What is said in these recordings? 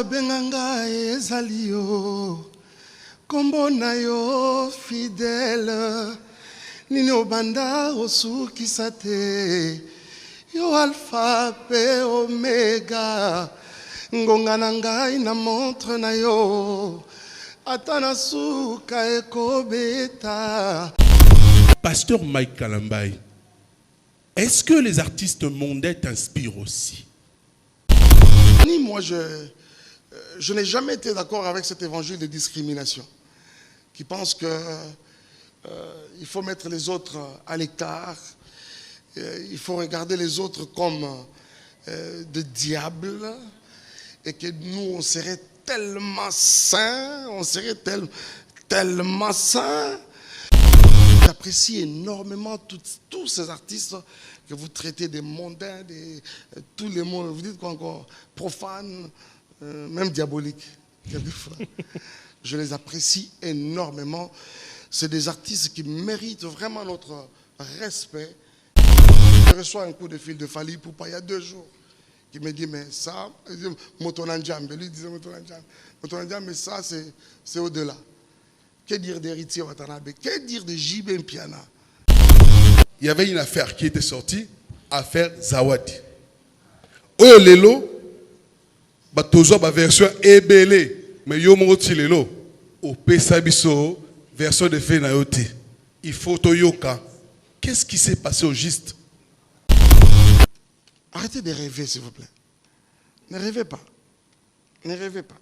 Benganga ezalio kombo na yo fidèle nini obanda osukisa te yo alpha pe omega ngonga na ngai na montre na yo ata na suka ekobeta. Pasteur Mike Kalambay, est-ce que les artistes mondains t'inspirent aussi? Moi, je n'ai jamais été d'accord avec cet évangile de discrimination qui pense que il faut mettre les autres à l'écart, il faut regarder les autres comme des diables et que nous, on serait tellement saints, on serait tellement saints. J'apprécie énormément tous ces artistes que vous traitez des mondains, tous les mots, vous dites quoi encore, profanes, même diaboliques, quelquefois. Je les apprécie énormément. C'est des artistes qui méritent vraiment notre respect. Je reçois un coup de fil de Fally Ipupa il y a 2 jours, qui me dit, mais ça, Motonandjambe, lui disait Motonandjambe, mais ça, c'est au-delà. Que dire d'Héritier Watanabe? Que dire de JB Mpiana? Il y avait une affaire qui était sortie, affaire Zawadi. Oyo lelo, batozo ba version ebele, mais yo mo tilelo, o pesa biso version de fait na yote. Il faut toyoka. Qu'est-ce qui s'est passé au juste? Arrêtez de rêver, s'il vous plaît. Ne rêvez pas. Ne rêvez pas.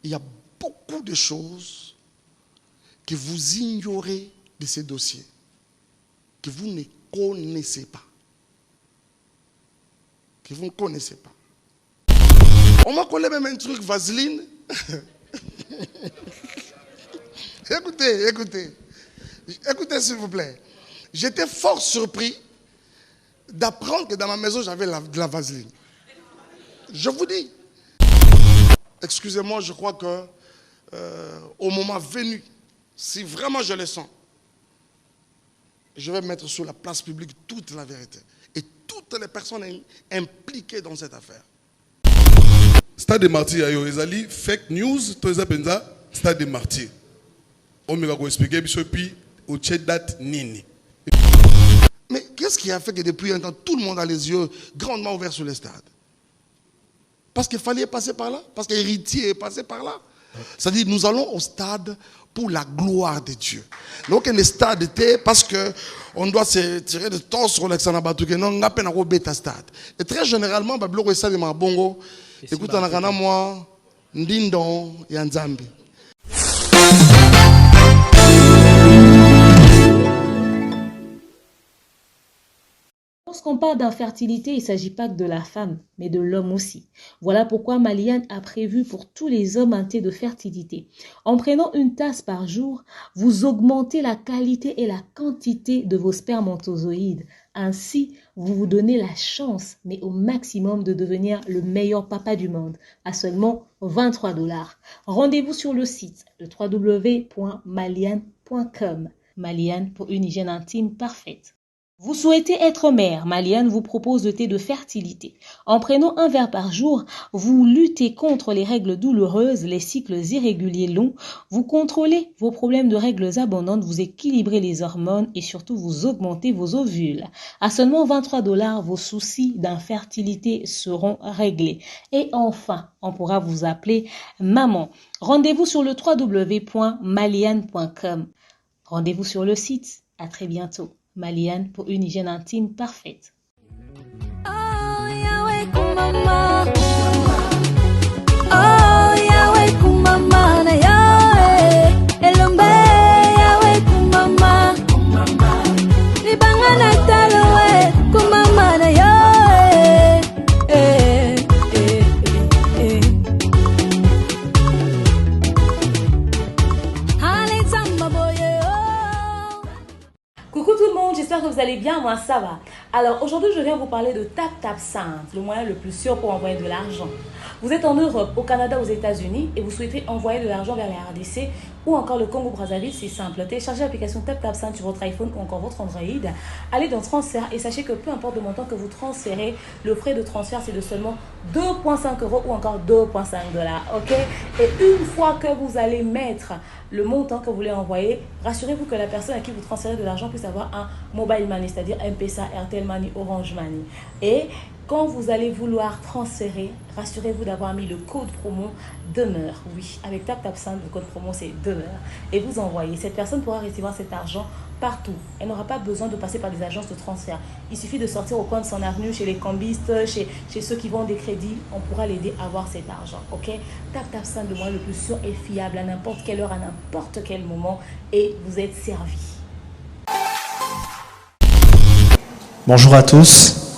Il y a beaucoup de choses que vous ignorez de ces dossiers, que vous ne connaissez pas. Que vous ne connaissez pas. On m'a collé même un truc, Vaseline. Écoutez s'il vous plaît. J'étais fort surpris d'apprendre que dans ma maison, j'avais de la Vaseline. Je vous dis. Excusez-moi, je crois que au moment venu, si vraiment je le sens, je vais mettre sur la place publique toute la vérité. Et toutes les personnes impliquées dans cette affaire. Stade des martyrs, Ezali, fake news, tout ça, stade des martyrs. On me va expliquer, puis au chat date nini. Mais qu'est-ce qui a fait que depuis un temps, tout le monde a les yeux grandement ouverts sur le stade? Parce qu'il fallait passer par là? Parce qu'Héritier est passé par là? C'est-à-dire, nous allons au stade pour la gloire de Dieu. Donc, le stade était parce qu'on doit se tirer de temps sur l'Alexandre non, on a peine à bêta stade. Et très généralement, Bablo est stade de Mabongo. Écoute, on a moi, Ndindon et Nzambi. Lorsqu'on parle d'infertilité, il ne s'agit pas que de la femme, mais de l'homme aussi. Voilà pourquoi Maliane a prévu pour tous les hommes un thé de fertilité. En prenant une tasse par jour, vous augmentez la qualité et la quantité de vos spermatozoïdes. Ainsi, vous vous donnez la chance, mais au maximum, de devenir le meilleur papa du monde, à seulement 23 $. Rendez-vous sur le site de www.maliane.com. Maliane pour une hygiène intime parfaite. Vous souhaitez être mère, Maliane vous propose le thé de fertilité. En prenant un verre par jour, vous luttez contre les règles douloureuses, les cycles irréguliers longs, vous contrôlez vos problèmes de règles abondantes, vous équilibrez les hormones et surtout vous augmentez vos ovules. À seulement 23 $, vos soucis d'infertilité seront réglés. Et enfin, on pourra vous appeler maman. Rendez-vous sur le www.maliane.com. Rendez-vous sur le site. À très bientôt. Maliane pour une hygiène intime parfaite. Oh, Yahweh, kumama. Oh, Yahweh, kumama, na Yahweh. Elombe, Yahweh, kumama. Libangana talowe, kumama, na Yahweh. Coucou tout le monde, j'espère que vous allez bien, moi ça va. Alors aujourd'hui je viens vous parler de TapTapSend, le moyen le plus sûr pour envoyer de l'argent. Vous êtes en Europe, au Canada, aux États-Unis et vous souhaitez envoyer de l'argent vers la RDC, ou encore le Congo-Brazzaville, c'est simple. Téléchargez l'application TapTapSend sur votre iPhone ou encore votre Android. Allez dans transfert et sachez que peu importe le montant que vous transférez, le frais de transfert c'est de seulement 2,5 € ou encore 2,5 $. Ok? Et une fois que vous allez mettre le montant que vous voulez envoyer, rassurez-vous que la personne à qui vous transférez de l'argent puisse avoir un mobile money, c'est-à-dire M-Pesa, Airtel Money, Orange Money. Et quand vous allez vouloir transférer, rassurez-vous d'avoir mis le code promo demeure. Oui, avec TapTapSend, le code promo c'est demeure. Et vous envoyez. Cette personne pourra recevoir cet argent partout. Elle n'aura pas besoin de passer par des agences de transfert. Il suffit de sortir au coin de son avenue, chez les cambistes, chez ceux qui vendent des crédits. On pourra l'aider à avoir cet argent. Ok? TapTapSend, le moyen le plus sûr et fiable à n'importe quelle heure, à n'importe quel moment. Et vous êtes servi. Bonjour à tous.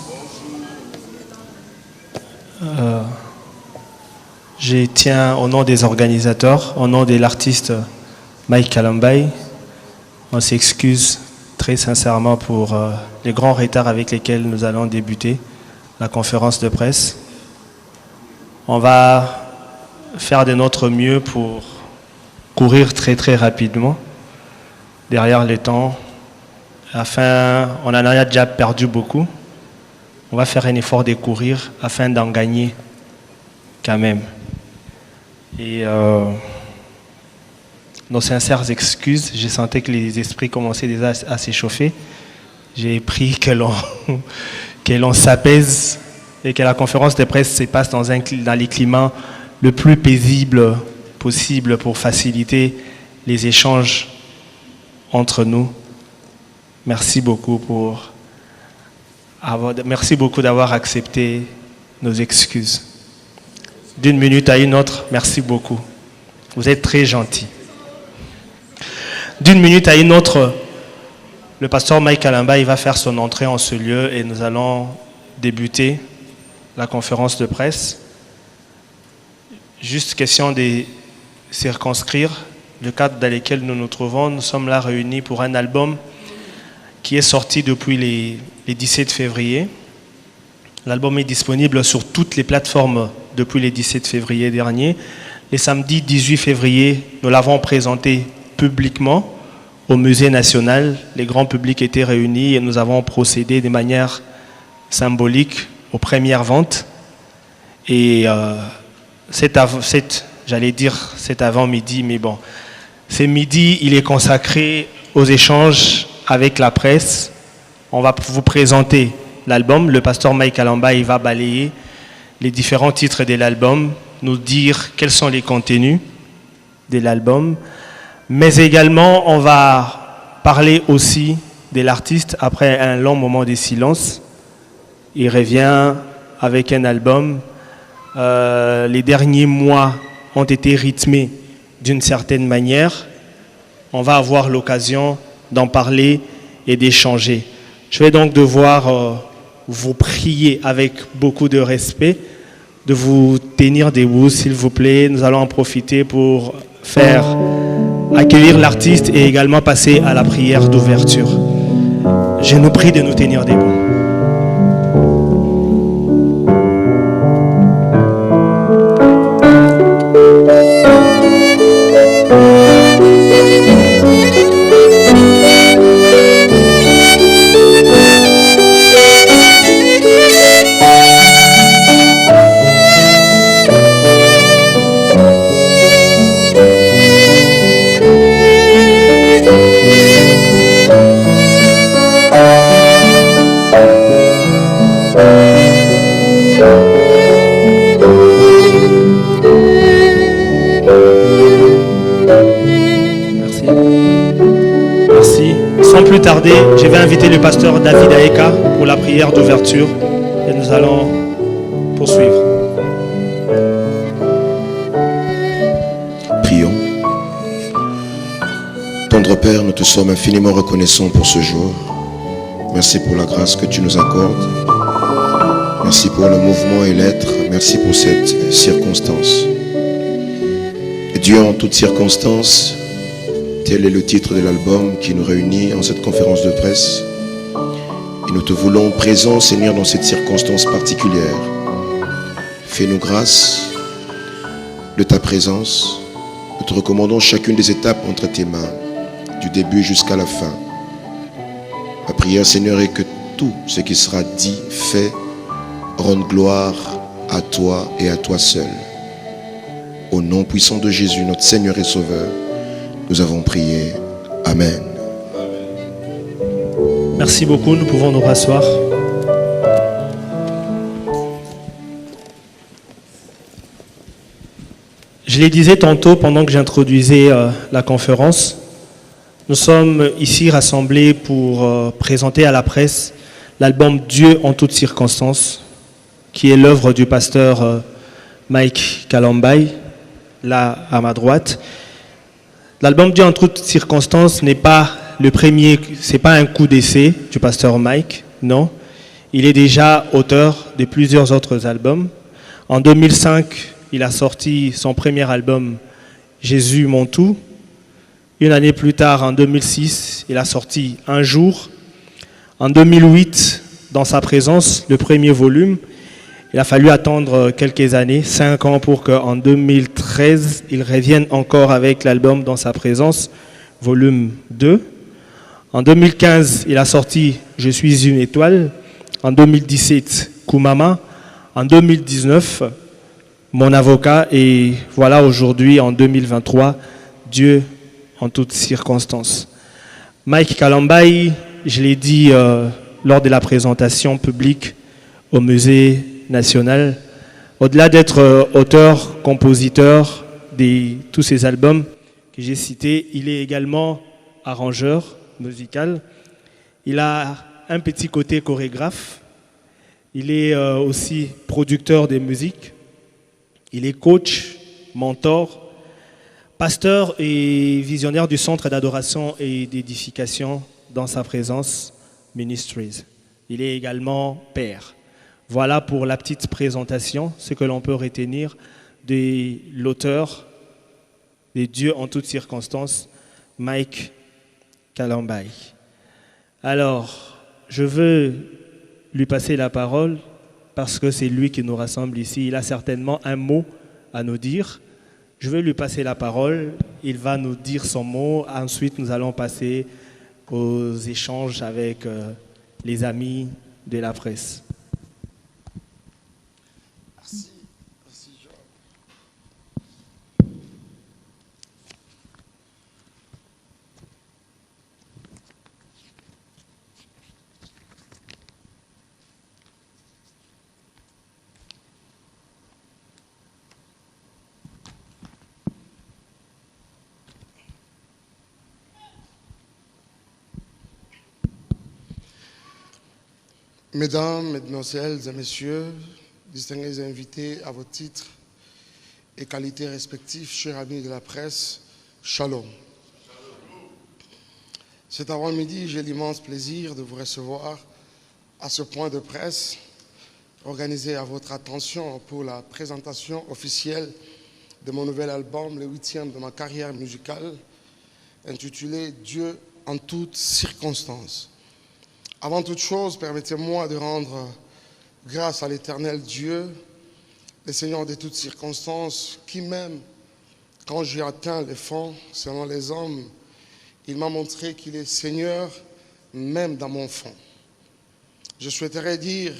Je tiens au nom des organisateurs, au nom de l'artiste Mike Kalambaye, on s'excuse très sincèrement pour les grands retards avec lesquels nous allons débuter la conférence de presse. On va faire de notre mieux pour courir très rapidement derrière le temps. On en a déjà perdu beaucoup. On va faire un effort de courir afin d'en gagner quand même. Et nos sincères excuses, j'ai senti que les esprits commençaient déjà à s'échauffer. J'ai pris que l'on s'apaise et que la conférence de presse se passe dans les climats le plus paisible possible pour faciliter les échanges entre nous. Merci beaucoup d'avoir accepté nos excuses. D'une minute à une autre, merci beaucoup. Vous êtes très gentils. D'une minute à une autre, le pasteur Mike Kalambaye va faire son entrée en ce lieu et nous allons débuter la conférence de presse. Juste question de circonscrire le cadre dans lequel nous nous trouvons. Nous sommes là réunis pour un album qui est sorti depuis les 17 février. L'album est disponible sur toutes les plateformes depuis le 17 février dernier. Le samedi 18 février, nous l'avons présenté publiquement au Musée national. Les grands publics étaient réunis et nous avons procédé de manière symbolique aux premières ventes. Et cet avant-midi, mais bon, ce midi, il est consacré aux échanges avec la presse. On va vous présenter l'album. Le pasteur Mike Kalambaye va balayer les différents titres de l'album, nous dire quels sont les contenus de l'album. Mais également, on va parler aussi de l'artiste après un long moment de silence. Il revient avec un album. Les derniers mois ont été rythmés d'une certaine manière. On va avoir l'occasion d'en parler et d'échanger. Je vais donc devoir vous prier avec beaucoup de respect de vous tenir debout, s'il vous plaît. Nous allons en profiter pour accueillir l'artiste et également passer à la prière d'ouverture. Je nous prie de nous tenir debout. Sans plus tarder, je vais inviter le pasteur David Aeka pour la prière d'ouverture et nous allons poursuivre. Prions. Tendre Père, nous te sommes infiniment reconnaissants pour ce jour. Merci pour la grâce que tu nous accordes. Merci pour le mouvement et l'être. Merci pour cette circonstance. Et Dieu, en toutes circonstances, tel est le titre de l'album qui nous réunit en cette conférence de presse. Et nous te voulons présents, Seigneur, dans cette circonstance particulière. Fais-nous grâce de ta présence. Nous te recommandons chacune des étapes entre tes mains, du début jusqu'à la fin. Ma prière, Seigneur, est que tout ce qui sera dit, fait, rende gloire à toi et à toi seul. Au nom puissant de Jésus, notre Seigneur et Sauveur, nous avons prié. Amen. Merci beaucoup, nous pouvons nous rasseoir. Je le disais tantôt pendant que j'introduisais la conférence, nous sommes ici rassemblés pour présenter à la presse l'album Dieu en toutes circonstances, qui est l'œuvre du pasteur Mike Kalambay, là à ma droite. L'album Dieu en toutes circonstances n'est pas le premier, c'est pas un coup d'essai du pasteur Mike, non. Il est déjà auteur de plusieurs autres albums. En 2005, il a sorti son premier album Jésus mon tout. Une année plus tard, en 2006, il a sorti Un jour. En 2008, Dans sa présence, le premier volume. Il a fallu attendre quelques années, 5 ans, pour qu'en 2013, il revienne encore avec l'album Dans sa présence, volume 2. En 2015, il a sorti Je suis une étoile. En 2017, Kumama. En 2019, Mon avocat. Et voilà aujourd'hui, en 2023, Dieu en toutes circonstances. Mike Kalambay, je l'ai dit lors de la présentation publique au Musée national, au-delà d'être auteur, compositeur de tous ces albums que j'ai cités, il est également arrangeur musical. Il a un petit côté chorégraphe. Il est aussi producteur de musique. Il est coach, mentor, pasteur et visionnaire du Centre d'adoration et d'édification Dans sa présence Ministries. Il est également père. Voilà pour la petite présentation, ce que l'on peut retenir de l'auteur des Dieux en toutes circonstances, Mike Kalambay. Alors, je veux lui passer la parole parce que c'est lui qui nous rassemble ici. Il a certainement un mot à nous dire. Je vais lui passer la parole. Il va nous dire son mot. Ensuite, nous allons passer aux échanges avec les amis de la presse. Merci. Merci, Job. Mesdames, Mesdemoiselles et Messieurs, distingués invités à vos titres et qualités respectifs, chers amis de la presse, Shalom. Cet avant-midi, j'ai l'immense plaisir de vous recevoir à ce point de presse organisé à votre attention pour la présentation officielle de mon nouvel album, le 8e de ma carrière musicale, intitulé Dieu en toutes circonstances. Avant toute chose, permettez-moi de rendre grâce à l'Éternel Dieu, le Seigneur de toutes circonstances, qui même, quand j'ai atteint les fonds, selon les hommes, il m'a montré qu'il est Seigneur, même dans mon fond. Je souhaiterais dire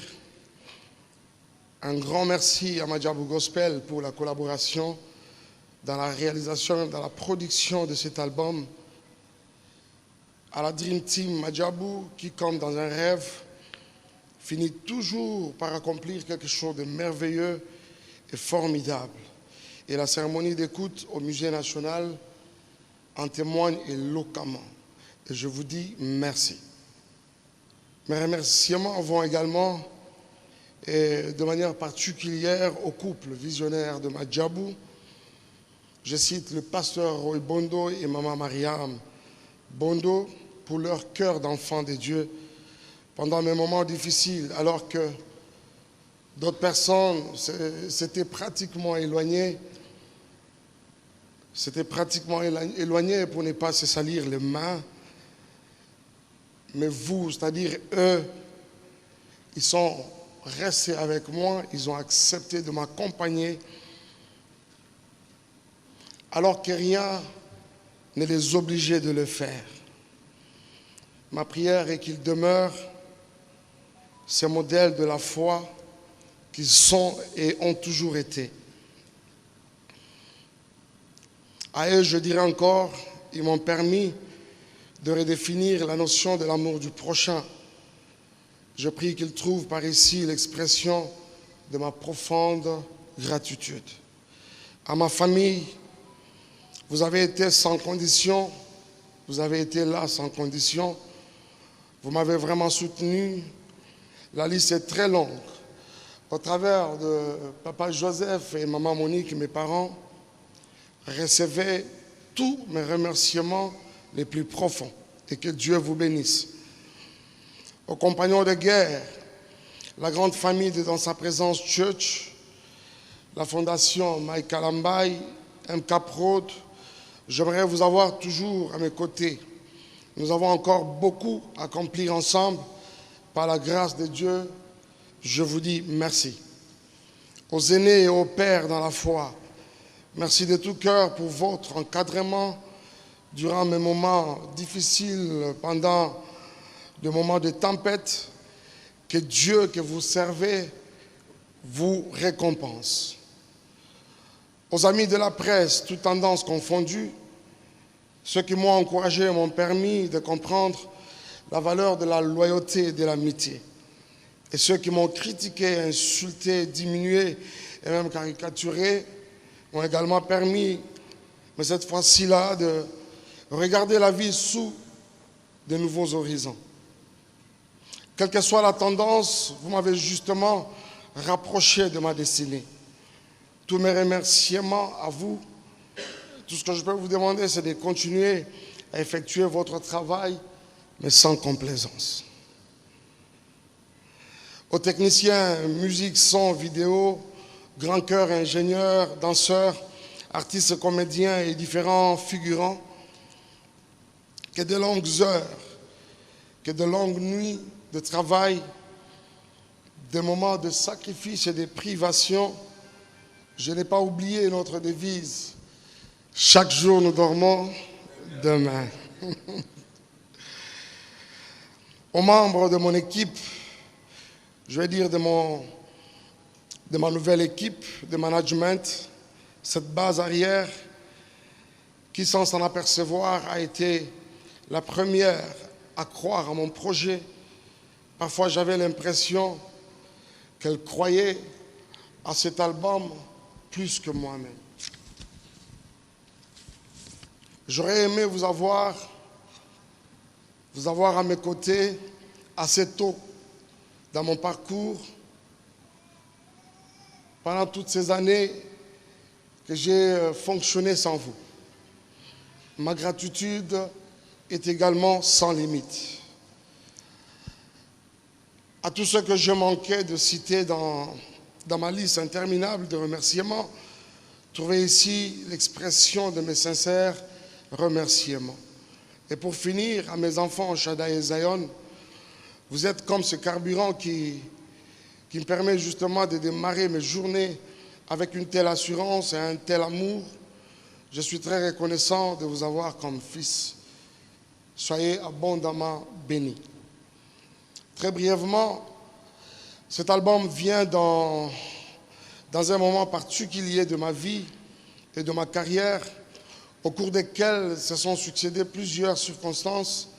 un grand merci à Madjabou Gospel pour la collaboration dans la réalisation, dans la production de cet album, à la Dream Team Madjabou qui, comme dans un rêve, finit toujours par accomplir quelque chose de merveilleux et formidable. Et la cérémonie d'écoute au Musée national en témoigne éloquemment. Et je vous dis merci. Mes remerciements vont également, et de manière particulière, au couple visionnaire de Madjabou. Je cite le pasteur Roy Bondo et Maman Mariam Bondo pour leur cœur d'enfant de Dieu pendant mes moments difficiles, alors que d'autres personnes s'étaient pratiquement éloignées. Pour ne pas se salir les mains. Mais vous, c'est-à-dire eux, ils sont restés avec moi, ils ont accepté de m'accompagner alors que rien ne les obligeait de le faire. Ma prière est qu'ils demeurent ces modèles de la foi qu'ils sont et ont toujours été. À eux, je dirais encore, ils m'ont permis de redéfinir la notion de l'amour du prochain. Je prie qu'ils trouvent par ici l'expression de ma profonde gratitude. À ma famille, vous avez été sans condition, vous avez été là sans condition, vous m'avez vraiment soutenu. La liste est très longue. Au travers de papa Joseph et maman Monique, mes parents, recevez tous mes remerciements les plus profonds et que Dieu vous bénisse. Aux compagnons de guerre, la grande famille de Dans sa présence Church, la fondation Mike Alambai, MK Prod, j'aimerais vous avoir toujours à mes côtés. Nous avons encore beaucoup à accomplir ensemble. Par la grâce de Dieu, je vous dis merci. Aux aînés et aux pères dans la foi, merci de tout cœur pour votre encadrement durant mes moments difficiles, pendant des moments de tempête. Que Dieu que vous servez vous récompense. Aux amis de la presse, toutes tendances confondues, ceux qui m'ont encouragé m'ont permis de comprendre la valeur de la loyauté et de l'amitié. Et ceux qui m'ont critiqué, insulté, diminué et même caricaturé m'ont également permis, mais cette fois-ci-là, de regarder la vie sous de nouveaux horizons. Quelle que soit la tendance, vous m'avez justement rapproché de ma destinée. Tous mes remerciements à vous. Tout ce que je peux vous demander, c'est de continuer à effectuer votre travail, mais sans complaisance. Aux techniciens, musique, son, vidéo, grand chœur, ingénieurs, danseurs, artistes, comédiens et différents figurants, que de longues heures, que de longues nuits de travail, des moments de sacrifice et de privation, je n'ai pas oublié notre devise. Chaque jour nous dormons, demain. Aux membres de mon équipe, je vais dire de ma nouvelle équipe de management, cette base arrière, qui sans s'en apercevoir a été la première à croire à mon projet. Parfois j'avais l'impression qu'elle croyait à cet album plus que moi-même. J'aurais aimé vous avoir à mes côtés assez tôt dans mon parcours, pendant toutes ces années que j'ai fonctionné sans vous. Ma gratitude est également sans limite. À tous ceux que je manquais de citer dans ma liste interminable de remerciements, trouvez ici l'expression de mes sincères remerciements. Et pour finir, à mes enfants, Shada et Zion, vous êtes comme ce carburant qui me permet justement de démarrer mes journées avec une telle assurance et un tel amour. Je suis très reconnaissant de vous avoir comme fils. Soyez abondamment bénis. Très brièvement, cet album vient dans un moment particulier de ma vie et de ma carrière, au cours desquelles se sont succédées plusieurs circonstances,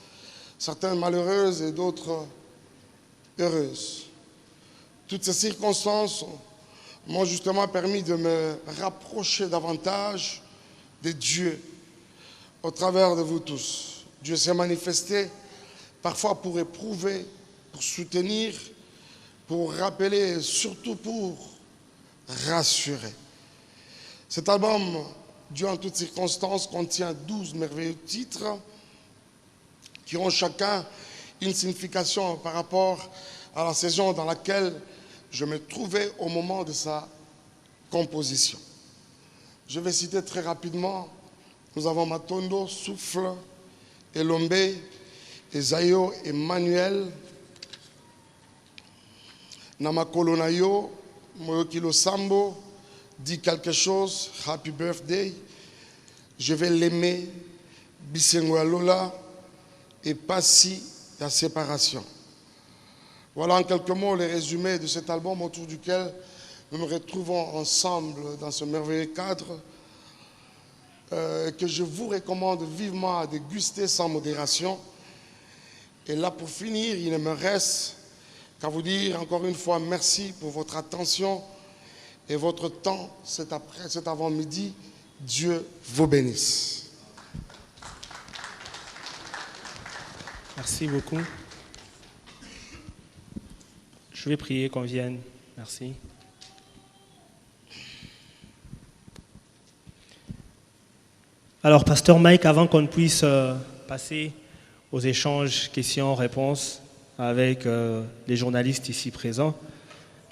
certaines malheureuses et d'autres heureuses. Toutes ces circonstances m'ont justement permis de me rapprocher davantage de Dieu au travers de vous tous. Dieu s'est manifesté parfois pour éprouver, pour soutenir, pour rappeler et surtout pour rassurer. Cet album, Dieu en toutes circonstances, contient 12 merveilleux titres qui ont chacun une signification par rapport à la saison dans laquelle je me trouvais au moment de sa composition. Je vais citer très rapidement. Nous avons Matondo, Souffle, Elombe, Esayo, Emmanuel, Namakolo Nayo, Moyokilo Sambo, Dis quelque chose, Happy Birthday, Je vais l'aimer, Bisengo Lola, et pas si la séparation. Voilà en quelques mots les résumés de cet album autour duquel nous nous retrouvons ensemble dans ce merveilleux cadre que je vous recommande vivement à déguster sans modération. Et là, pour finir, il ne me reste qu'à vous dire encore une fois merci pour votre attention et votre temps cet avant-midi. Dieu vous bénisse. Merci beaucoup. Je vais prier qu'on vienne. Merci. Alors, Pasteur Mike, avant qu'on puisse passer aux échanges, questions, réponses avec les journalistes ici présents,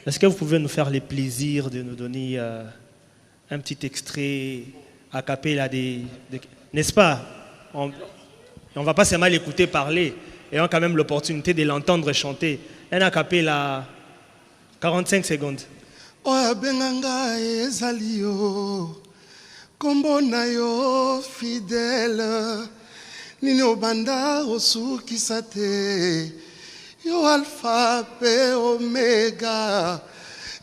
est-ce que vous pouvez nous faire le plaisir de nous donner un petit extrait a cappella n'est-ce pas? On ne va pas seulement l'écouter parler, ayant quand même l'opportunité de l'entendre chanter. Un a cappella 45 secondes. Oya benganga ezali yo, kombo na yo fidèle, nini obanda osukisa te, yo alpha pe omega,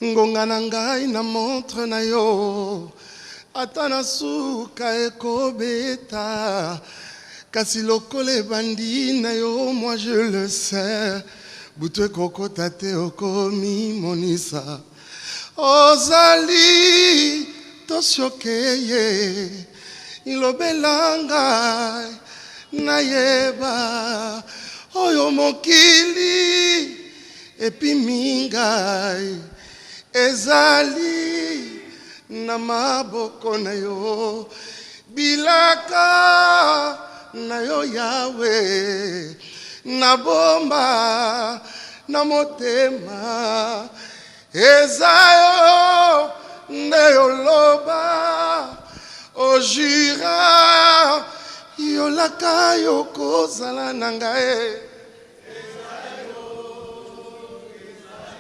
ngonga na ngai na montre na yo, ata na suka ekobeta, kasi lokolo ebandi na yo, moi je le sais, butu ekokota te okomi monisa. Ozali tosyokeye ilobelanga nayeba oyo mokili epimingai ezali na maboko na yo bilaka na yo Yawe na bomba na motema Ezayo neoloba ojira yolaka yokozala nangae.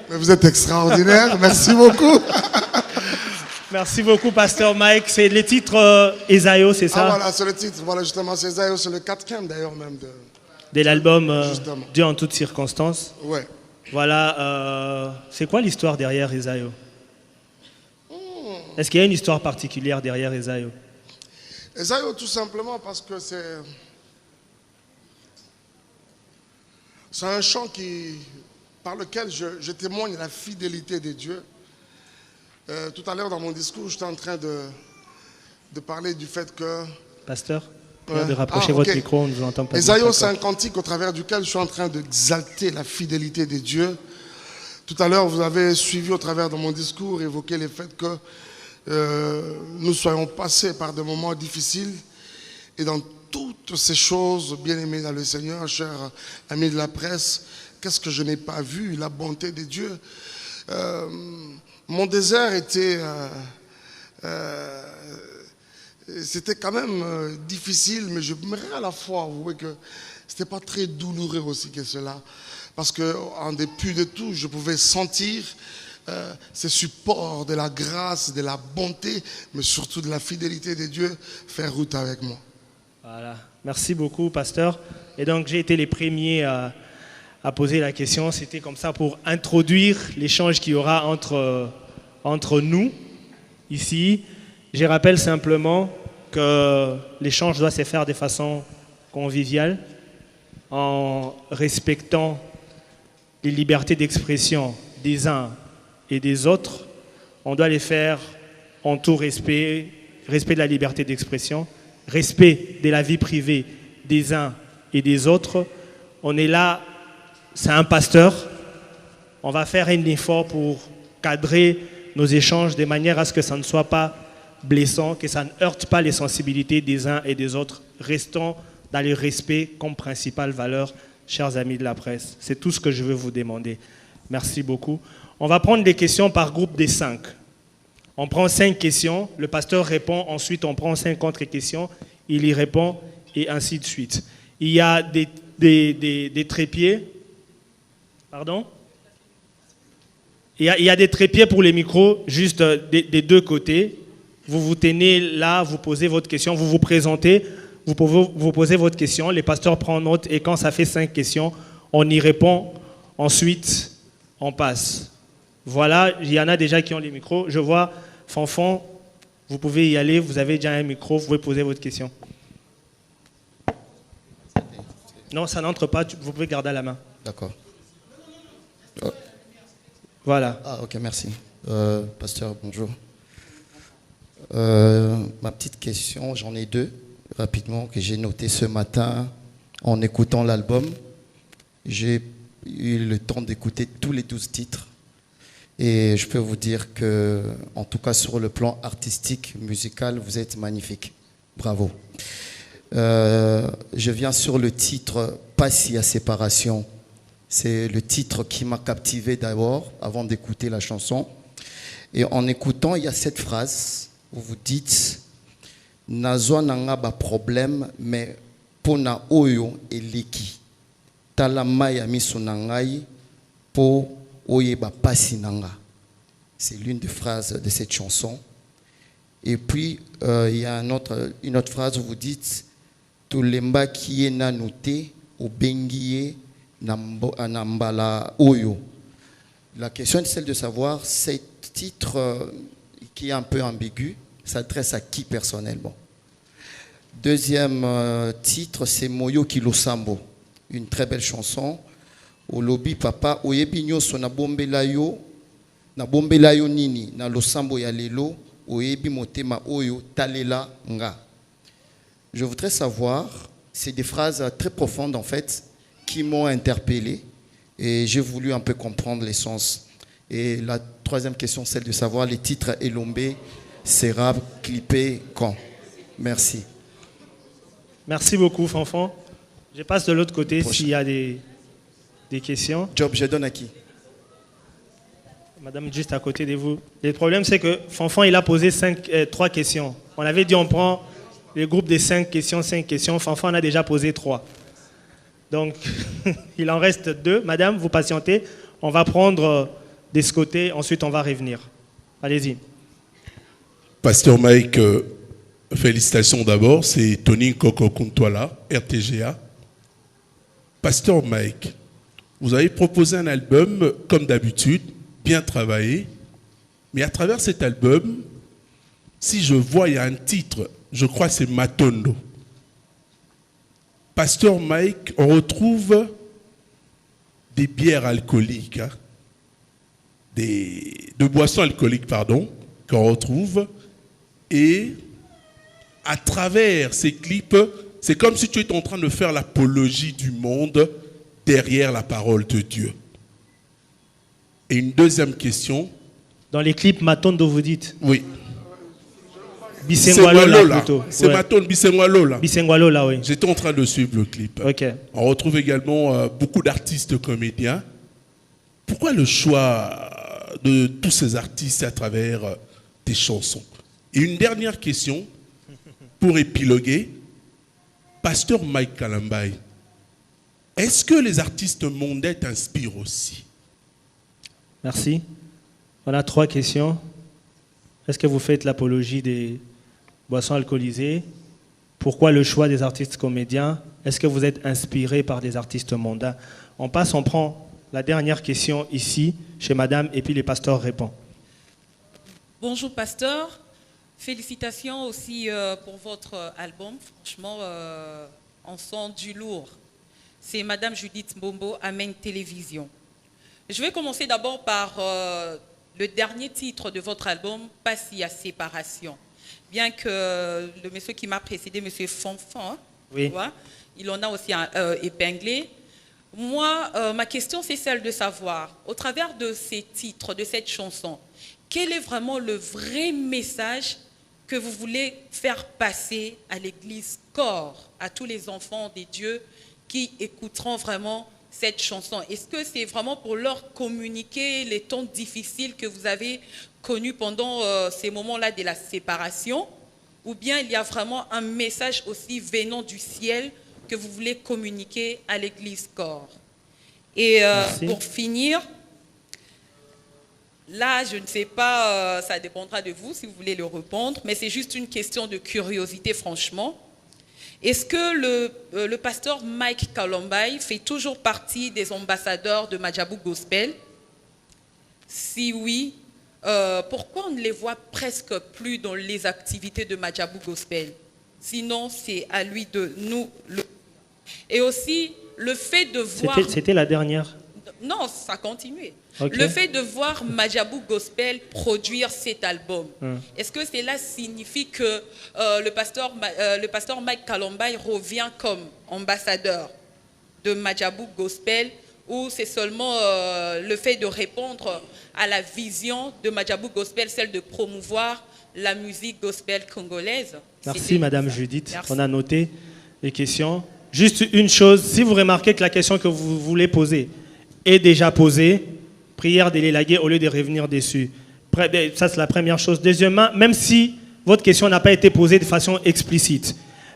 Mais vous êtes extraordinaire, merci beaucoup. Merci beaucoup, Pasteur Mike. C'est le titre Ezayo, c'est ça? Ah voilà, c'est le titre. Voilà, justement, c'est Ezayo, c'est le 4e d'ailleurs même de l'album Dieu en toutes circonstances. Ouais. Voilà, c'est quoi l'histoire derrière Ezayo? Est-ce qu'il y a une histoire particulière derrière Ezayo? Ezayo, tout simplement parce que c'est un chant par lequel je témoigne la fidélité de Dieu. Tout à l'heure dans mon discours, j'étais en train de parler du fait que... Pasteur, de rapprocher votre micro, on ne vous entend pas. Ezayo, c'est un cantique au travers duquel je suis en train d'exalter la fidélité de Dieu. Tout à l'heure, vous avez suivi au travers de mon discours, évoqué le fait que nous soyons passés par des moments difficiles. Et dans toutes ces choses, bien-aimés dans le Seigneur, chers amis de la presse, qu'est-ce que je n'ai pas vu? La bonté de Dieu. Mon désert était... c'était quand même difficile, mais je me à la fois avouer que ce n'était pas très douloureux aussi que cela. Parce qu'en dépit de tout, je pouvais sentir ces supports de la grâce, de la bonté, mais surtout de la fidélité de Dieu faire route avec moi. Voilà. Merci beaucoup, Pasteur. Et donc, j'ai été les premiers à poser la question. C'était comme ça pour introduire l'échange qu'il y aura entre nous, ici. Je rappelle simplement que l'échange doit se faire de façon conviviale, en respectant les libertés d'expression des uns et des autres. On doit les faire en tout respect, respect de la liberté d'expression, respect de la vie privée des uns et des autres. On est là, c'est un pasteur. On va faire un effort pour cadrer nos échanges de manière à ce que ça ne soit pas blessant, que ça ne heurte pas les sensibilités des uns et des autres. Restons dans le respect comme principale valeur, chers amis de la presse. C'est tout ce que je veux vous demander. Merci beaucoup. On va prendre des questions par groupe de 5. On prend 5 questions, le pasteur répond, ensuite on prend 5 autres questions, il y répond et ainsi de suite. Il y a des trépieds. Pardon? Il y a des trépieds pour les micros, juste des deux côtés. vous vous tenez là, vous posez votre question, vous vous présentez, vous pouvez vous poser votre question, les pasteurs prennent note et quand ça fait 5 questions, on y répond, ensuite on passe. Voilà, il y en a déjà qui ont les micros. Je vois Fanfan, vous pouvez y aller, vous avez déjà un micro, vous pouvez poser votre question. Non, ça n'entre pas, vous pouvez garder à la main. D'accord. Voilà. Ah, ok, merci. Pasteur, bonjour. Ma petite question, j'en ai 2, rapidement, que j'ai noté ce matin en écoutant l'album. J'ai eu le temps d'écouter tous les 12 titres. Et je peux vous dire que, en tout cas sur le plan artistique, musical, vous êtes magnifique. Bravo. Je viens sur le titre « Pas si à séparation ». C'est le titre qui m'a captivé d'abord, avant d'écouter la chanson. Et en écoutant, il y a cette phrase où vous dites « Nazwa nanga ba problème, mais pona oyo eleki. Tala maya miso nangai po oye ba pasi nanga ». C'est l'une des phrases de cette chanson. Et puis, il y a une autre phrase où vous dites « Tolemba kie na noté, au bengiye nambala oyo ». La question est celle de savoir, ce titre qui est un peu ambigu, s'adresse à qui personnellement? Deuxième titre, c'est Moyo Kilosambo, une très belle chanson. Au lobby papa, oyebi nyoso na bombela yo nini, na losambo ya lelo, oyebi motema oyo talela nga. Je voudrais savoir, c'est des phrases très profondes en fait, qui m'ont interpellé et j'ai voulu un peu comprendre les sens. Et la troisième question, celle de savoir les titres Elombe sera clippé quand? Merci. Merci beaucoup, Fanfan. Je passe de l'autre côté s'il y a des questions. Job, je donne à qui? Madame, juste à côté de vous. Le problème, c'est que Fanfan, il a posé 3 questions. On avait dit on prend le groupe de 5 questions. Fanfan en a déjà posé 3. Donc, il en reste 2. Madame, vous patientez. On va prendre de ce côté, ensuite on va revenir. Allez-y. Pasteur Mike, félicitations d'abord. C'est Tony Koko Kuntwala, RTGA. Pasteur Mike, vous avez proposé un album, comme d'habitude, bien travaillé. Mais à travers cet album, si je vois, il y a un titre, je crois que c'est Matondo. Pasteur Mike, on retrouve des bières alcooliques, hein, de boissons alcooliques, pardon, qu'on retrouve. Et à travers ces clips, c'est comme si tu étais en train de faire l'apologie du monde derrière la parole de Dieu. Et une deuxième question. Dans les clips Matondo, vous dites? Oui. Bisengwalo plutôt. C'est Matondo, Bisengwalo là. Bisengwalo là, oui. J'étais en train de suivre le clip. Ok. On retrouve également beaucoup d'artistes comédiens. Pourquoi le choix de tous ces artistes à travers des chansons? Et une dernière question, pour épiloguer. Pasteur Mike Kalambaye, est-ce que les artistes mondains t'inspirent aussi? Merci. On a 3 questions. Est-ce que vous faites l'apologie des boissons alcoolisées? Pourquoi le choix des artistes comédiens? Est-ce que vous êtes inspiré par des artistes mondains? On passe, on prend la dernière question ici, chez madame, et puis les pasteurs répondent. Bonjour pasteur. Félicitations aussi pour votre album. Franchement, on sent du lourd. C'est madame Judith Mbombo, Amen Télévision. Je vais commencer d'abord par le dernier titre de votre album, Pas si à séparation. Bien que le monsieur qui m'a précédé, monsieur Fanfan, oui, il en a aussi épinglé. Moi, ma question, c'est celle de savoir, au travers de ces titres, de cette chanson, quel est vraiment le vrai message que vous voulez faire passer à l'église Corps, à tous les enfants des dieux qui écouteront vraiment cette chanson? Est-ce que c'est vraiment pour leur communiquer les temps difficiles que vous avez connus pendant ces moments-là de la séparation, ou bien il y a vraiment un message aussi venant du ciel que vous voulez communiquer à l'église Corps? Et pour finir, Là, je ne sais pas, ça dépendra de vous si vous voulez le répondre, mais c'est juste une question de curiosité, franchement. Est-ce que le pasteur Mike Kalombayi fait toujours partie des ambassadeurs de Madjabou Gospel? Si oui, pourquoi on ne les voit presque plus dans les activités de Madjabou Gospel? Sinon, c'est à lui de nous le... Et aussi, le fait de voir... C'était la dernière. Non, ça continue. Okay. Le fait de voir Madjabou Gospel produire cet album, est-ce que cela signifie que le pasteur Mike Kalombayi revient comme ambassadeur de Madjabou Gospel, ou c'est seulement le fait de répondre à la vision de Madjabou Gospel, celle de promouvoir la musique gospel congolaise? Merci Madame Judith. Merci. On a noté les questions. Juste une chose, si vous remarquez que la question que vous voulez poser est déjà posée, prière de l'élaguer au lieu de revenir dessus. Ça, c'est la première chose. Deuxièmement, même si votre question n'a pas été posée de façon explicite,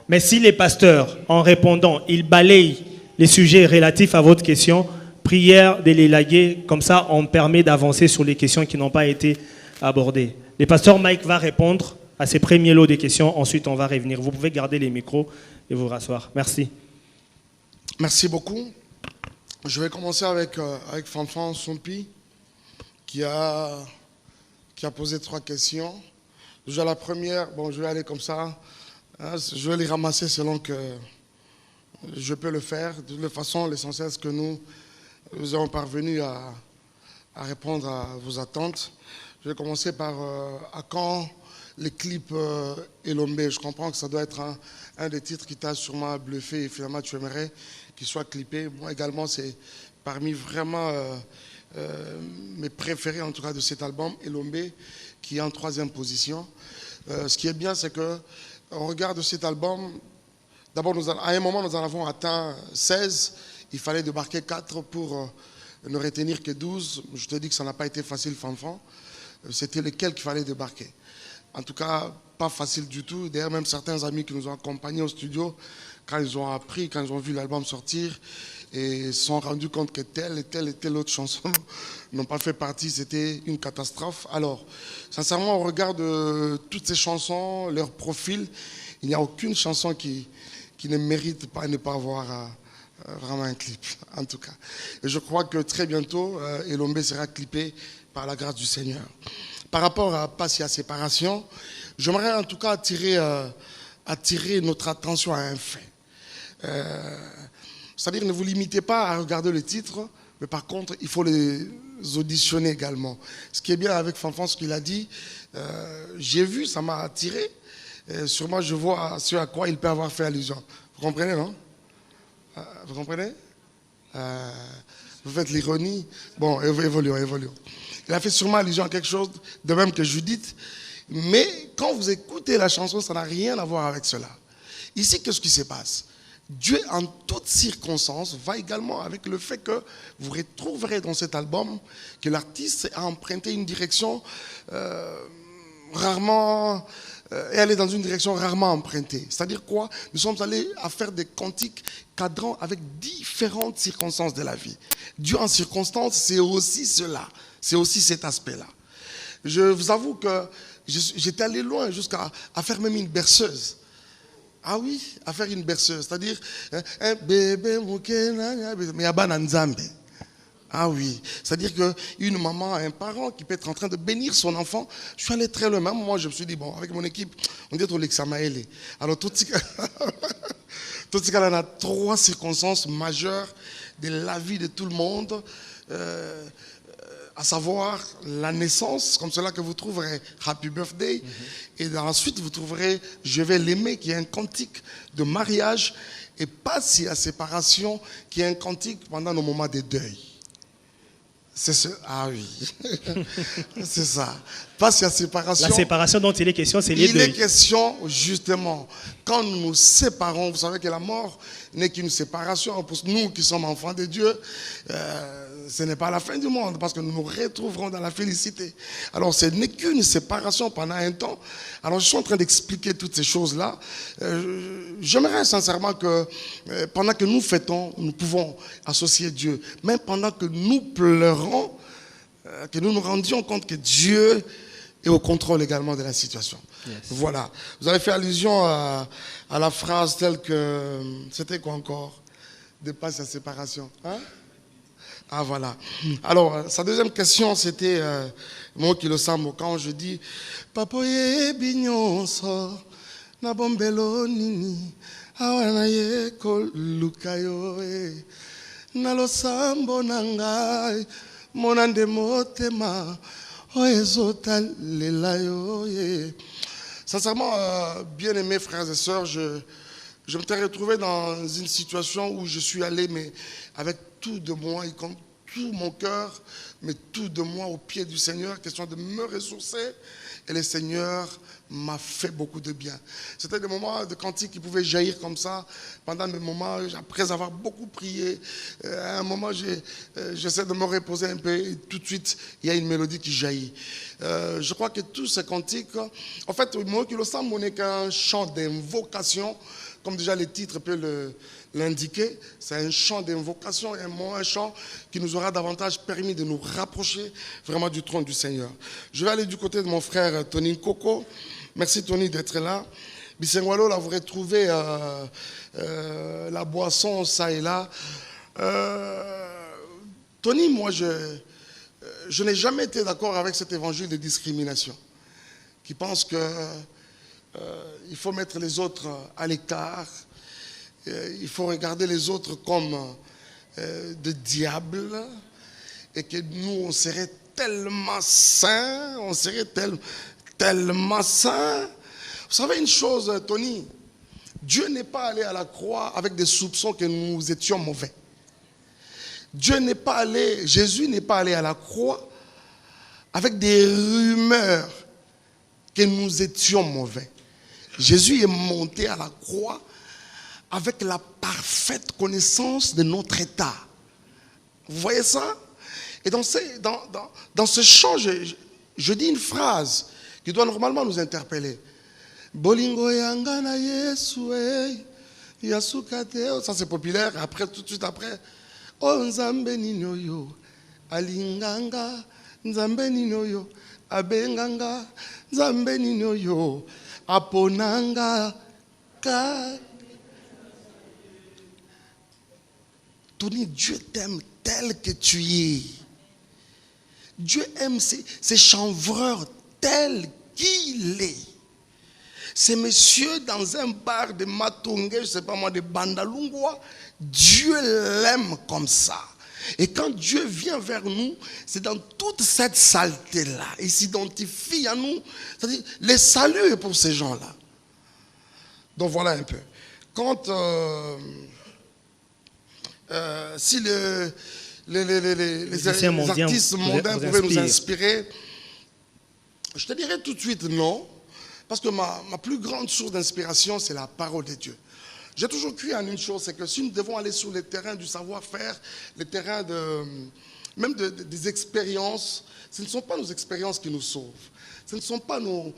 mais si les pasteurs, en répondant, ils balayent les sujets relatifs à votre question, prière de l'élaguer, comme ça, on permet d'avancer sur les questions qui n'ont pas été abordées. Le pasteur Mike va répondre à ces premiers lots de questions, ensuite on va revenir. Vous pouvez garder les micros et vous rasseoir. Merci. Merci beaucoup. Je vais commencer avec Fanfan Sompi, qui a posé 3 questions. Déjà la première, bon, je vais aller comme ça. Hein, je vais les ramasser selon que je peux le faire. De toute façon, l'essentiel, c'est que nous avons parvenu à répondre à vos attentes. Je vais commencer par à quand les clips Elombe. Je comprends que ça doit être un des titres qui t'a sûrement bluffé et finalement tu aimerais qu'il soit clippé. Moi également, c'est parmi vraiment mes préférés en tout cas de cet album, Elombe, qui est en 3e position. Ce qui est bien, c'est que au regard de cet album, d'abord à un moment nous en avons atteint 16, il fallait débarquer 4 pour ne retenir que 12. Je te dis que ça n'a pas été facile, Fanfan. C'était lesquels qu'il fallait débarquer. En tout cas, pas facile du tout. D'ailleurs, même certains amis qui nous ont accompagnés au studio, quand ils ont appris, quand ils ont vu l'album sortir, et se sont rendus compte que telle et telle autre chanson n'ont pas fait partie, c'était une catastrophe. Alors, sincèrement, au regard de toutes ces chansons, leur profil, il n'y a aucune chanson qui ne mérite pas de ne pas avoir vraiment un clip, en tout cas. Et je crois que très bientôt, Elombe sera clippé par la grâce du Seigneur. Par rapport à Passia Séparation, j'aimerais en tout cas attirer notre attention à un fait. C'est-à-dire, ne vous limitez pas à regarder le titre, mais par contre, il faut les auditionner également. Ce qui est bien avec Fanfan, ce qu'il a dit, j'ai vu, ça m'a attiré. Sûrement, je vois ce à quoi il peut avoir fait allusion. Vous comprenez, non? Vous comprenez? Vous faites l'ironie. Bon, évoluons. Il a fait sûrement allusion à quelque chose de même que Judith. Mais quand vous écoutez la chanson, ça n'a rien à voir avec cela. Ici, qu'est-ce qui se passe? Dieu, en toutes circonstances, va également avec le fait que vous retrouverez dans cet album que l'artiste a emprunté une direction rarement... et aller dans une direction rarement empruntée. C'est-à-dire quoi? Nous sommes allés à faire des cantiques cadrant avec différentes circonstances de la vie. Dieu en circonstances, c'est aussi cela. C'est aussi cet aspect-là. Je vous avoue que j'étais allé loin jusqu'à faire même une berceuse. Ah oui, à faire une berceuse. C'est-à-dire, un bébé, mais Nzambe. Ah oui, c'est-à-dire qu'une maman, un parent qui peut être en train de bénir son enfant, je suis allé très loin. Même moi, je me suis dit, bon, avec mon équipe, on dit au Lexamaele. Alors, tout ce cas, on a 3 circonstances majeures de la vie de tout le monde, à savoir la naissance, comme cela que vous trouverez Happy Birthday, et ensuite vous trouverez Je vais l'aimer, qui est un cantique de mariage, et Passia Séparation, qui est un cantique pendant nos moments de deuil. C'est ça. Ah oui, c'est ça. Passia Séparation. La séparation dont il est question, c'est les deux. Il est question, justement, quand nous nous séparons, vous savez que la mort n'est qu'une séparation. Pour nous qui sommes enfants de Dieu, ce n'est pas la fin du monde, parce que nous nous retrouverons dans la félicité. Alors, ce n'est qu'une séparation pendant un temps. Alors, je suis en train d'expliquer toutes ces choses-là. J'aimerais sincèrement que, pendant que nous fêtons, nous pouvons associer Dieu. Même pendant que nous pleurons, que nous nous rendions compte que Dieu est au contrôle également de la situation. Yes. Voilà. Vous avez fait allusion à la phrase telle que... C'était quoi encore? Dépasse la séparation. Hein? Ah voilà. Alors, sa deuxième question, c'était moi qui le sens quand je dis Papoye binyonso na bombelo nini awana ye kolukayo na losambo nangai monande motema oezota lelayo. Sincèrement, bien aimés frères et sœurs, je me suis retrouvé dans une situation où je suis allé, mais avec tout de moi, y compris tout mon cœur, mais tout de moi au pied du Seigneur, question de me ressourcer. Et le Seigneur m'a fait beaucoup de bien. C'était des moments de cantique qui pouvaient jaillir comme ça, pendant des moments, après avoir beaucoup prié. À un moment, j'essaie de me reposer un peu, et tout de suite, il y a une mélodie qui jaillit. Je crois que tous ces cantiques, en fait, moi qui le sens, on n'est qu'un chant d'invocation, comme déjà le titre peut l'indiquer. C'est un chant d'invocation, un chant qui nous aura davantage permis de nous rapprocher vraiment du trône du Seigneur. Je vais aller du côté de mon frère Tony Coco. Merci Tony d'être là. Bissengwalo, là vous retrouvez la boisson, ça et là. Tony, moi je n'ai jamais été d'accord avec cet évangile de discrimination qui pense que il faut mettre les autres à l'écart. Il faut regarder les autres comme des diables et que nous, on serait tellement saints, on serait tellement saints. Vous savez une chose, Tony, Dieu n'est pas allé à la croix avec des soupçons que nous étions mauvais. Jésus n'est pas allé à la croix avec des rumeurs que nous étions mauvais. Jésus est monté à la croix avec la parfaite connaissance de notre état. Vous voyez ça? Et dans ce chant, je dis une phrase qui doit normalement nous interpeller. Bolingo yangana Yesu yasukate. Ça c'est populaire. Après, tout de suite après. Oh nzambe ninoyo alinganga nzambe ninoyo abenganga nzambe ninoyo aponanga ka. Tony, Dieu t'aime tel que tu es. Dieu aime ces chanvreurs tel qu'il est. Ces messieurs dans un bar de Matongue, je ne sais pas moi, de Bandalungwa, Dieu l'aime comme ça. Et quand Dieu vient vers nous, c'est dans toute cette saleté-là. Il s'identifie à nous. C'est-à-dire, le salut est pour ces gens-là. Donc voilà un peu. Quand... si les artistes mondains pouvaient nous inspirer, je te dirais tout de suite non, parce que ma plus grande source d'inspiration, c'est la parole de Dieu. J'ai toujours cru en une chose, c'est que si nous devons aller sur le terrain du savoir-faire, le terrain des expériences, ce ne sont pas nos expériences qui nous sauvent. Ce ne sont pas nos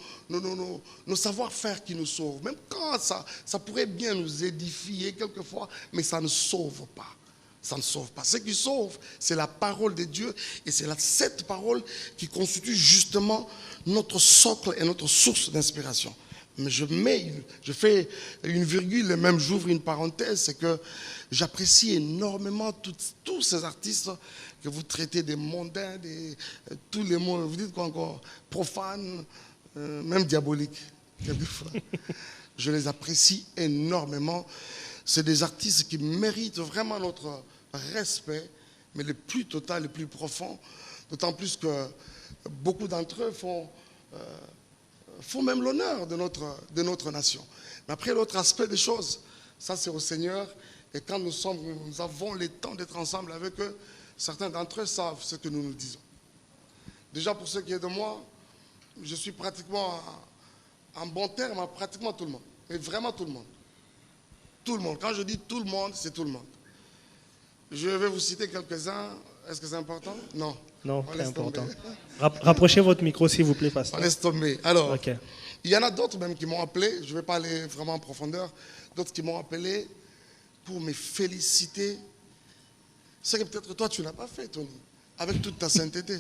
savoir-faire qui nous sauvent. Même quand ça pourrait bien nous édifier quelquefois, mais ça ne sauve pas. Ça ne sauve pas. Ce qui sauve, c'est la parole de Dieu. Et c'est cette parole qui constitue justement notre socle et notre source d'inspiration. Mais je fais une virgule et même j'ouvre une parenthèse, c'est que j'apprécie énormément tous ces artistes que vous traitez des mondains, tous les mots, vous dites quoi encore, profanes, même diaboliques, quelquefois. Je les apprécie énormément. C'est des artistes qui méritent vraiment notre respect, mais le plus total, le plus profond, d'autant plus que beaucoup d'entre eux font même l'honneur de notre nation. Mais après, l'autre aspect des choses, ça c'est au Seigneur, et quand nous avons le temps d'être ensemble avec eux, certains d'entre eux savent ce que nous nous disons. Déjà pour ce qui est de moi, je suis pratiquement en bon terme à pratiquement tout le monde, mais vraiment tout le monde. Tout le monde. Quand je dis tout le monde, c'est tout le monde. Je vais vous citer quelques-uns. Est-ce que c'est important? Non. Non, c'est important. Rapprochez votre micro, s'il vous plaît, pasteur. On laisse tomber. Alors, okay. Il y en a d'autres même qui m'ont appelé, je ne vais pas aller vraiment en profondeur, d'autres qui m'ont appelé pour me féliciter. Ce que peut-être toi, tu n'as pas fait, Tony, avec toute ta sainteté.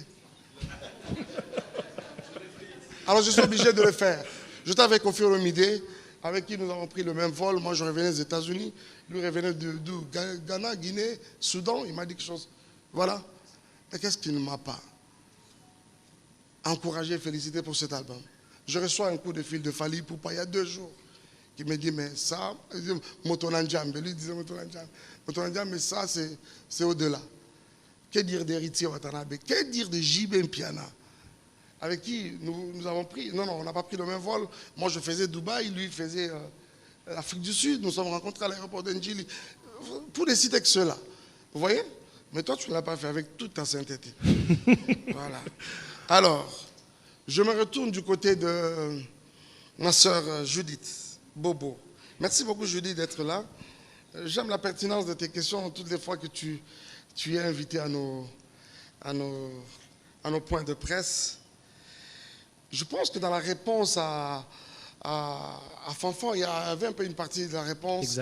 Alors je suis obligé de le faire. J'étais avec Kofi Olomide, avec qui nous avons pris le même vol. Moi, je revenais des États-Unis. Lui revenait d'où? Ghana, Guinée, Soudan. Il m'a dit quelque chose. Voilà. Mais qu'est-ce qu'il ne m'a pas encouragé et félicité pour cet album? Je reçois un coup de fil de Fali Poupa il y a 2 jours. Qui me dit, mais ça, Motonanjam. Lui disait Motonanjam. Motonanjam, mais ça, c'est au-delà. Que dire d'Héritier Watanabe? Que dire de JB Mpiana? Avec qui nous avons pris, non, on n'a pas pris le même vol. Moi, je faisais Dubaï, lui, il faisait l'Afrique du Sud. Nous sommes rencontrés à l'aéroport d'Njili. Pour ne citer que ceux-là. Vous voyez? Mais toi, tu ne l'as pas fait avec toute ta sainteté. Voilà. Alors, je me retourne du côté de ma sœur Judith Bobo. Merci beaucoup, Judith, d'être là. J'aime la pertinence de tes questions toutes les fois que tu es invité à nos points de presse. Je pense que dans la réponse à Fanfan, il y avait un peu une partie de la réponse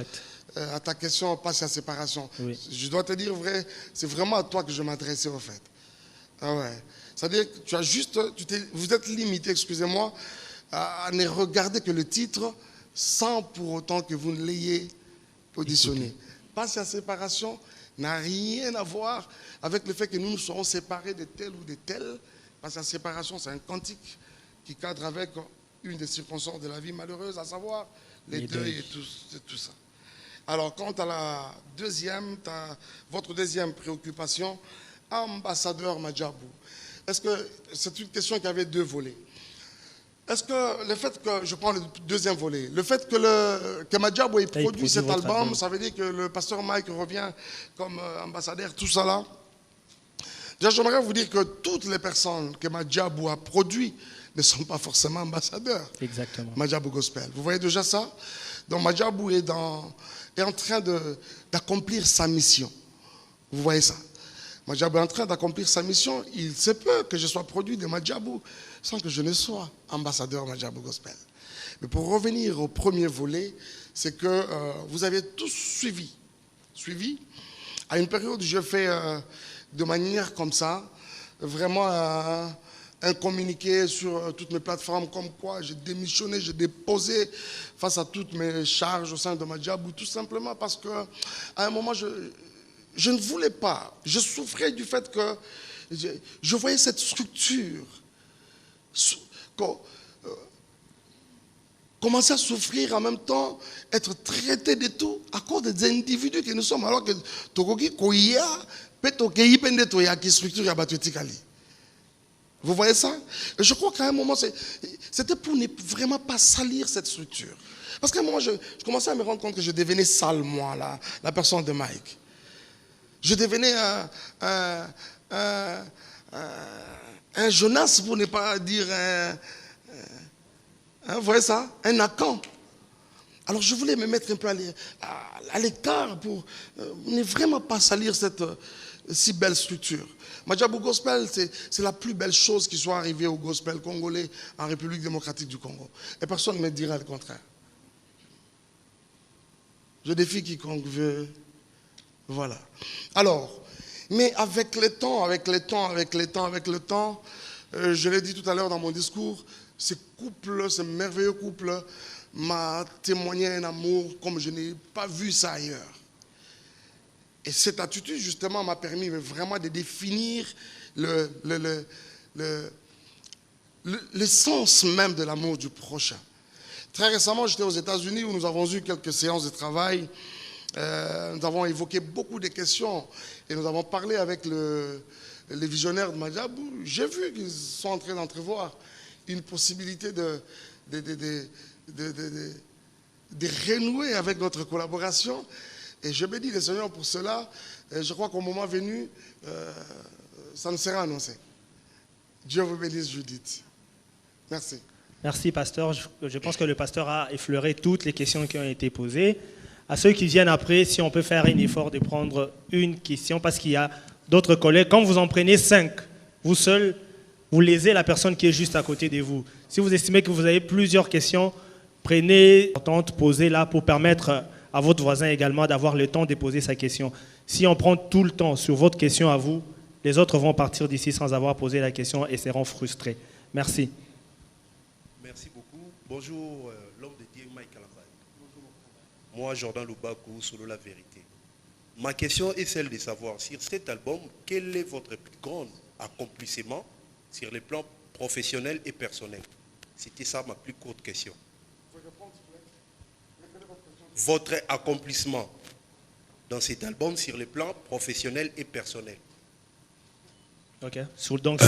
à ta question passe à séparation. Oui. Je dois te dire vrai, c'est vraiment à toi que je m'adressais au fait. Ah ouais. C'est-à-dire que tu as juste, vous êtes limité, excusez-moi, à ne regarder que le titre sans pour autant que vous ne l'ayez auditionné. Passe à séparation n'a rien à voir avec le fait que nous nous serons séparés de tel ou de tel. Passe à séparation, c'est un cantique qui cadre avec une des circonstances de la vie malheureuse, à savoir les deuils et tout ça. Alors, quant à la deuxième, votre deuxième préoccupation, ambassadeur Madjabou, est-ce que c'est une question qui avait 2 volets? Est-ce que le fait que, je prends le deuxième volet, le fait que Madjabou ait produit cet album, ça veut dire que le pasteur Mike revient comme ambassadeur, tout ça là? Déjà, j'aimerais vous dire que toutes les personnes que Madjabou a produit ne sont pas forcément ambassadeurs. Exactement. Madjabou Gospel. Vous voyez déjà ça? Donc Madjabou est en train d'accomplir sa mission. Vous voyez ça? Madjabou est en train d'accomplir sa mission. Il se peut que je sois produit de Madjabou sans que je ne sois ambassadeur Madjabou Gospel. Mais pour revenir au premier volet, c'est que vous avez tous suivi. À une période où je fais de manière comme ça, vraiment un communiqué sur toutes mes plateformes, comme quoi j'ai démissionné, j'ai déposé face à toutes mes charges au sein de Madjabou, tout simplement parce qu'à un moment, je ne voulais pas. Je souffrais du fait que je voyais cette structure commencer à souffrir en même temps, être traité de tout à cause des individus que nous sommes, alors que Tokoki Koya, Petokeyi Pendetoya qui structure Yabatukali. Vous voyez ça? Et je crois qu'à un moment, c'était pour ne vraiment pas salir cette structure. Parce qu'à un moment, je commençais à me rendre compte que je devenais sale, moi, la personne de Mike. Je devenais un Jonas, pour ne pas dire vous voyez ça? Un Akan. Alors je voulais me mettre un peu à l'écart pour ne vraiment pas salir cette si belle structure. Madjabou Gospel, c'est la plus belle chose qui soit arrivée au gospel congolais en République démocratique du Congo. Et personne ne me dira le contraire. Je défie quiconque veut. Voilà. Alors, mais avec le temps, je l'ai dit tout à l'heure dans mon discours, ce merveilleux couple m'a témoigné un amour comme je n'ai pas vu ça ailleurs. Et cette attitude, justement, m'a permis vraiment de définir le sens même de l'amour du prochain. Très récemment, j'étais aux États-Unis où nous avons eu quelques séances de travail. Nous avons évoqué beaucoup de questions et nous avons parlé avec les visionnaires de Madjabou. J'ai vu qu'ils sont en train d'entrevoir une possibilité de renouer avec notre collaboration. Et je bénis le Seigneur pour cela. Et je crois qu'au moment venu, ça nous sera annoncé. Dieu vous bénisse, Judith. Merci. Merci, pasteur. Je pense que le pasteur a effleuré toutes les questions qui ont été posées. À ceux qui viennent après, si on peut faire un effort de prendre une question, parce qu'il y a d'autres collègues. Quand vous en prenez 5, vous seul, vous lésez la personne qui est juste à côté de vous. Si vous estimez que vous avez plusieurs questions, prenez, posez-la pour permettre à votre voisin également d'avoir le temps de poser sa question. Si on prend tout le temps sur votre question à vous, Les autres vont partir d'ici sans avoir posé la question et seront frustrés. Merci. Merci beaucoup. Bonjour, l'homme de Dieu, Mike Alambaye. Moi, Jordan Lubakou, solo la vérité. Ma question est celle de savoir, sur cet album, quel est votre plus grand accomplissement sur les plans professionnels et personnels? C'était ça ma plus courte question. Votre accomplissement dans cet album sur les plans professionnels et personnels. Ok. Donc,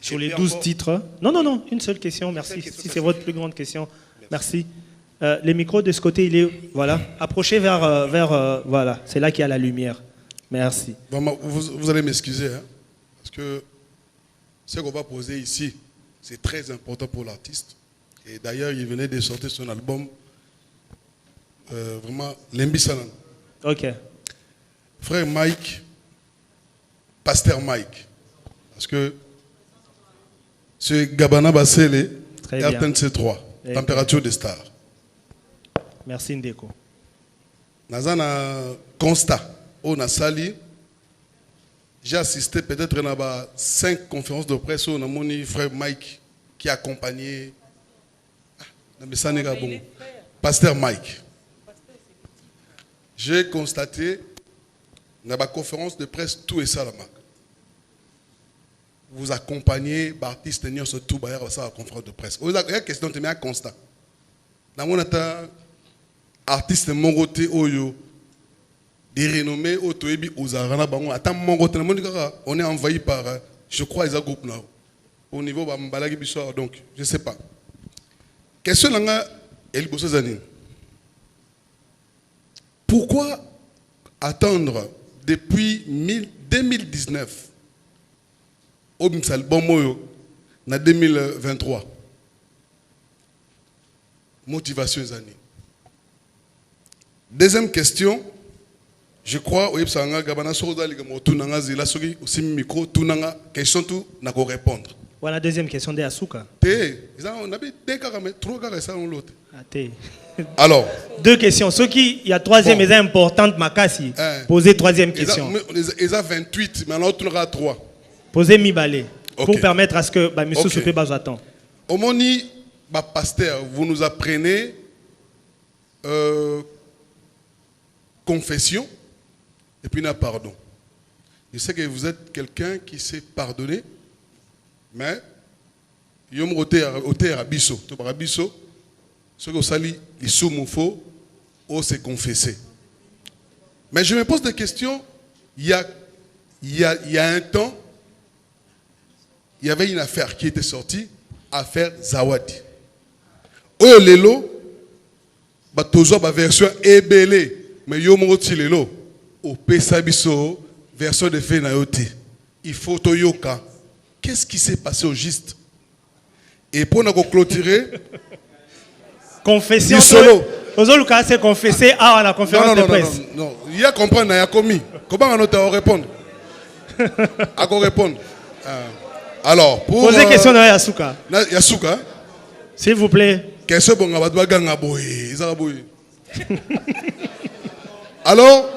sur les 12 titres. Non, une seule question, merci. Si c'est votre plus grande question, merci. Les micros de ce côté, il est. Voilà. Approchez vers voilà. C'est là qu'il y a la lumière. Merci. Vous allez m'excuser, hein, parce que ce qu'on va poser ici, c'est très important pour l'artiste. Et d'ailleurs, il venait de sortir son album, vraiment, Lembi Sanan. Ok. Frère Mike, Pasteur Mike. Parce que c'est Gabana Bassele, RTNC3, Température des stars. Merci Ndeko. Dans un constat, on a sali, j'ai assisté peut-être à 5 conférences de presse où on a mon frère Mike qui a accompagné Pasteur Mike. J'ai constaté dans la conférence de presse tout et ça la marque. Vous accompagnez l'artiste sur tout la conférence de presse. Vous avez une question de un constat. Dans mon état, artiste mongoté oyo des renommés otoebi ozarana bango ata mongoté on est envahi par je crois les groupes là au niveau ba mbalaki biso donc je sais pas. Question langa el bosozani. Pourquoi attendre depuis 2019 au album en 2023? Motivation des années. Deuxième question, je crois que Gabana aussi micro question tout n'a qu'à répondre. Voilà deuxième question de Asuka. On a deux cas mais trois cas ça on l'autre. Alors, deux questions. Ce qui il y a troisième est importante Makasi. Posez troisième question. Ils ont 28 mais l'autre aura 3. Posez Mibale pour permettre à ce que monsieur Soupé Bazatan. Au moni pasteur, vous nous apprenez confession et puis pardon. Je sais que vous êtes quelqu'un qui sait pardonner, mais yom au abisso, to barabisso, ce que sali il soumofo, ou se confesser. Mais je me pose des questions. Il y a un temps, il y avait une affaire qui était sortie, affaire Zawadi. Oyo lelo, ba tozo ba version ebele. Mais yomo tilelo au pesabiso version de fait nayote. Il faut toyoka. Qu'est-ce qui s'est passé au juste? Et pour nous clôturer, confession solo. Ozoluka s'est confessé à la conférence de presse. Non. Il y a comprendre, il y a commis. Comment on a répondre? À quoi répondre? Alors, pour posez question à Yasuka. Yasuka, s'il vous plaît. Question bon ngabadwa ganga boy. Alors,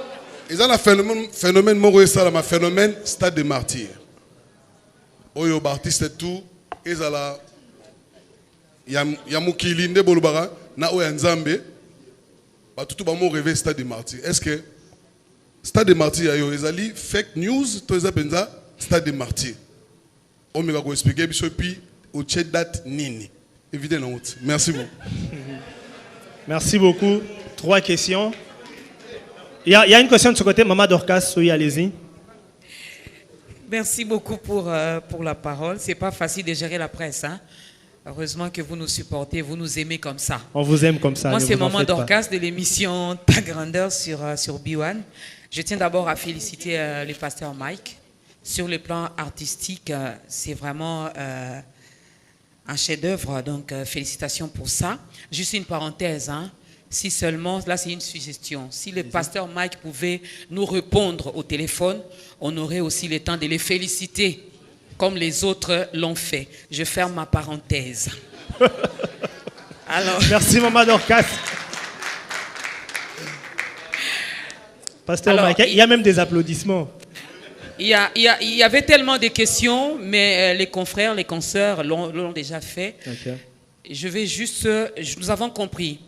ils ont un phénomène un phénomène stade de martyr. Oyo artiste tout, ils ont la yamukili nde bolubara na oya nzambe ba tout ba mo rêver stade de martyr. Est-ce que stade de martyr yo ezali fake news to ezapenza stade de martyr? On me va expliquer biso puis au chat date nini. Évidemment. Merci beaucoup. Merci beaucoup. 3 questions. Il y a une question de ce côté, Maman Dorcas, oui, allez-y. Merci beaucoup pour la parole. C'est pas facile de gérer la presse. Hein? Heureusement que vous nous supportez, vous nous aimez comme ça. On vous aime comme ça. Moi, c'est Maman Dorcas de l'émission Ta Grandeur sur B1. Je tiens d'abord à féliciter le pasteur Mike. Sur le plan artistique, c'est vraiment un chef-d'œuvre. Donc, félicitations pour ça. Juste une parenthèse, hein? Si seulement, là c'est une suggestion, si le pasteur Mike pouvait nous répondre au téléphone, on aurait aussi le temps de les féliciter, comme les autres l'ont fait. Je ferme ma parenthèse. Alors... Merci Maman Dorcas. Pasteur Mike, il y a même des applaudissements. Il y avait tellement de questions, mais les confrères, les consoeurs l'ont déjà fait. Ok. Je vais juste... nous avons compris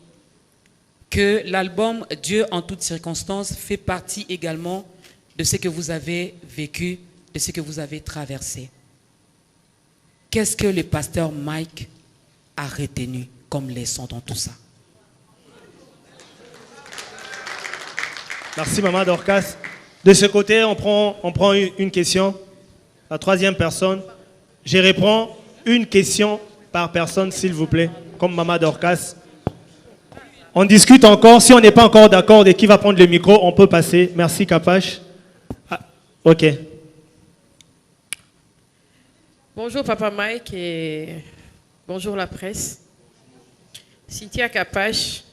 que l'album Dieu en toutes circonstances fait partie également de ce que vous avez vécu, de ce que vous avez traversé. Qu'est-ce que le pasteur Mike a retenu comme leçon dans tout ça? Merci, Maman Dorcas. De ce côté, on prend une question. La troisième personne. Je réponds une question par personne, s'il vous plaît, comme Maman Dorcas. On discute encore. Si on n'est pas encore d'accord de qui va prendre le micro, on peut passer. Merci, Capache. Ah, ok. Bonjour Papa Mike et bonjour la presse. Cynthia Capache,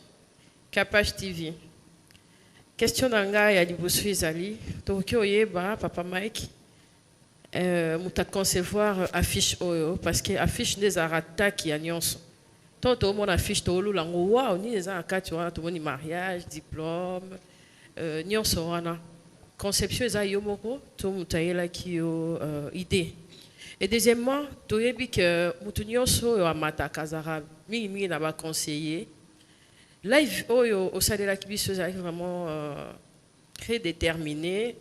Capache TV. Question d'anga ya liboso ezali. Toki oyeba Papa Mike. Muta concevoir affiche oyo parce que affiche des arata qui a nyonso. Toto mon affiche tolu lango wa oni les akati wana to moni mariage, diplôme, nyonso wana. Conception eza yo moko to mutayela ki yo idée. Et deuxièmement, tu as dit que Moutounioso a mata Kazara, mingi n'a pas conseillé. Live au sein de la Kibiso est vraiment très déterminé.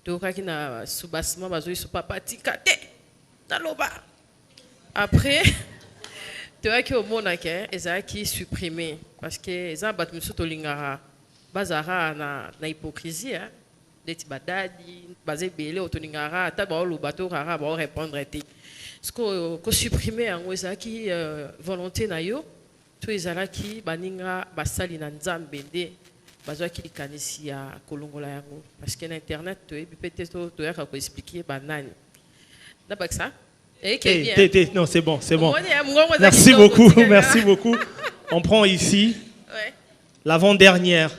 Tu as dit que soubassement, bazoui sou papa tikate naloba. Après, tu as dit que au monake, ils qui supprimé parce que ils ont battu sur Tolingara, bazara na hypocrisie. Des badadi basé belé autoningara taba lo bateau rara ba répondre té ce que supprimer en wezaki volonté na yo to ezala ki baninga basali na nzambe nde bazwa ki kanisi ya kolongola yango parce que na internet to et peut-être to ya ko expliquer banani na ba ça non c'est bon. Merci beaucoup, merci beaucoup. On prend ici l'avant-dernière.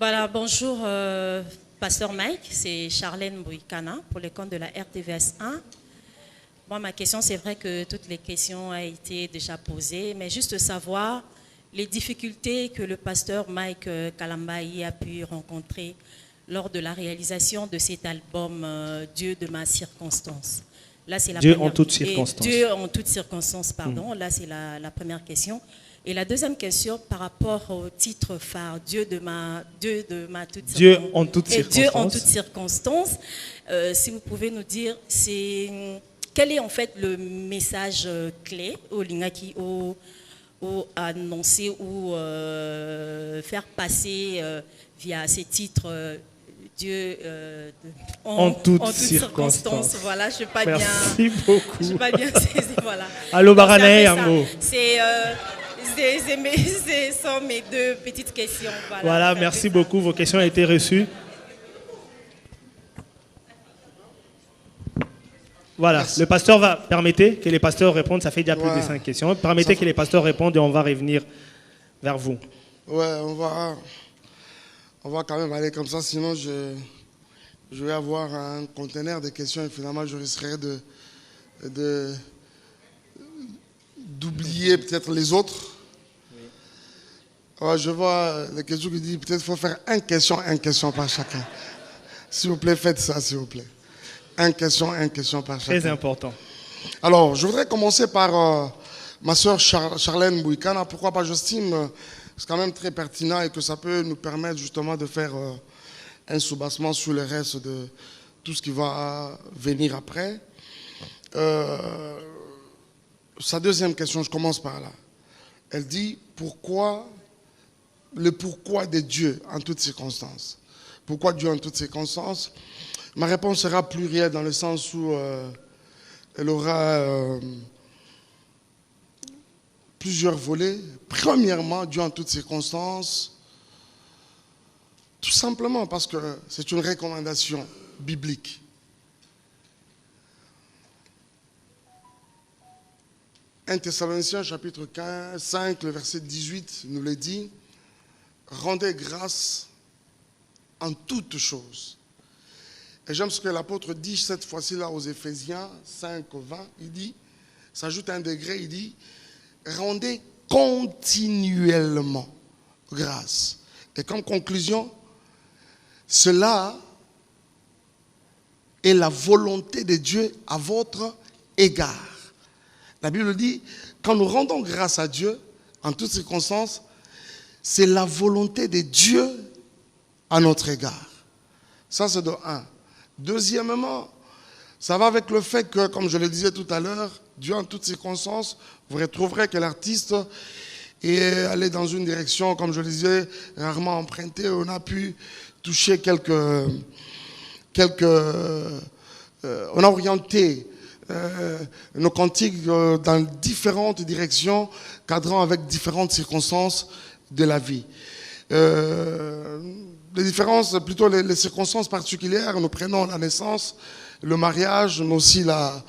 Voilà, bonjour Pasteur Mike, c'est Charlène Bouikana pour le compte de la RTVS 1. Bon, ma question, c'est vrai que toutes les questions ont été déjà posées, mais juste savoir les difficultés que le pasteur Mike Kalambayi a pu rencontrer lors de la réalisation de cet album Dieu de ma circonstance. Là, c'est la Dieu première... en toutes circonstances. Dieu en toutes circonstances, pardon. Là, c'est la première question. Et la deuxième question par rapport au titre phare, Dieu de ma toute circonstance. Dieu en toutes circonstances. Dieu en toutes circonstances. Si vous pouvez nous dire, quel est en fait le message clé au Lingaki, au annoncer ou faire passer via ces titres Dieu en toutes circonstances. Voilà, je ne sais pas Merci bien. beaucoup. Je ne sais pas bien saisir, voilà. Allô, Baranae Yango. Ce sont mes deux petites questions. Voilà, merci beaucoup. Vos questions ont été reçues. Voilà, merci. Le pasteur va permettre que les pasteurs répondent. Ça fait déjà plus de 5 questions. Permettez que les pasteurs répondent et on va revenir vers vous. Ouais, on va quand même aller comme ça, sinon je vais avoir un conteneur de questions et finalement je risquerai d'oublier peut-être les autres. Ouais, je vois les questions qui disent peut-être qu'il faut faire une question par chacun. S'il vous plaît, faites ça, s'il vous plaît. Une question par chacun. Très important. Alors, je voudrais commencer par ma soeur Charlène Bouikana. Pourquoi pas, j'estime c'est quand même très pertinent et que ça peut nous permettre justement de faire un soubassement sur le reste de tout ce qui va venir après. Sa deuxième question, je commence par là. Elle dit le pourquoi de Dieu en toutes circonstances. Pourquoi Dieu en toutes circonstances? Ma réponse sera plurielle dans le sens où elle aura plusieurs volets. Premièrement, Dieu en toutes circonstances, tout simplement parce que c'est une recommandation biblique. 1 Thessaloniciens chapitre 5, le verset 18 nous le dit. Rendez grâce en toutes choses. Et j'aime ce que l'apôtre dit cette fois-ci là aux Éphésiens 5, 20. Il dit, s'ajoute un degré, il dit, rendez continuellement grâce. Et comme conclusion, cela et la volonté de Dieu à votre égard. La Bible dit, quand nous rendons grâce à Dieu, en toutes circonstances, c'est la volonté de Dieu à notre égard. Ça, c'est de un. Deuxièmement, ça va avec le fait que, comme je le disais tout à l'heure, Dieu en toutes circonstances, vous retrouverez que l'artiste est allé dans une direction, comme je le disais, rarement empruntée. On a pu toucher on a orienté nos cantiques dans différentes directions, cadrant avec différentes circonstances de la vie. Les différences, plutôt les circonstances particulières, nous prenons la naissance, le mariage, mais aussi la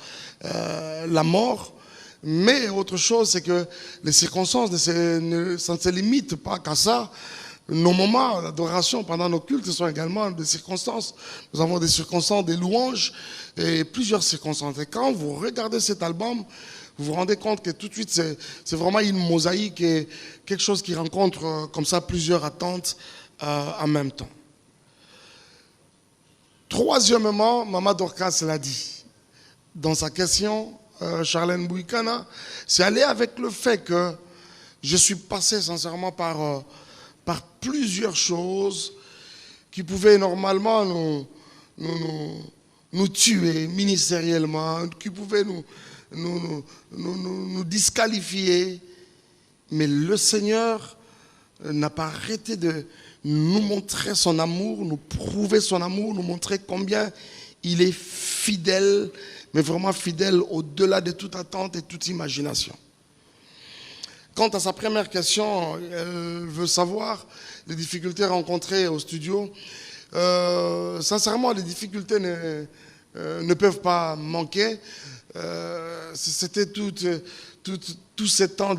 mort. Mais autre chose, c'est que les circonstances, ça ne se limite pas qu'à ça. Nos moments d'adoration pendant nos cultes sont également des circonstances. Nous avons des circonstances, des louanges et plusieurs circonstances. Et quand vous regardez cet album, vous vous rendez compte que tout de suite, c'est vraiment une mosaïque et quelque chose qui rencontre comme ça plusieurs attentes en même temps. Troisièmement, Maman Dorcas l'a dit dans sa question, Charlène Bouikana, c'est aller avec le fait que je suis passé sincèrement par plusieurs choses qui pouvaient normalement nous tuer ministériellement, qui pouvaient nous disqualifier. Mais le Seigneur n'a pas arrêté de nous montrer son amour, nous prouver son amour, nous montrer combien il est fidèle, mais vraiment fidèle au-delà de toute attente et toute imagination. Quant à sa première question, elle veut savoir les difficultés rencontrées au studio. Sincèrement, les difficultés ne peuvent pas manquer. C'était tout ce temps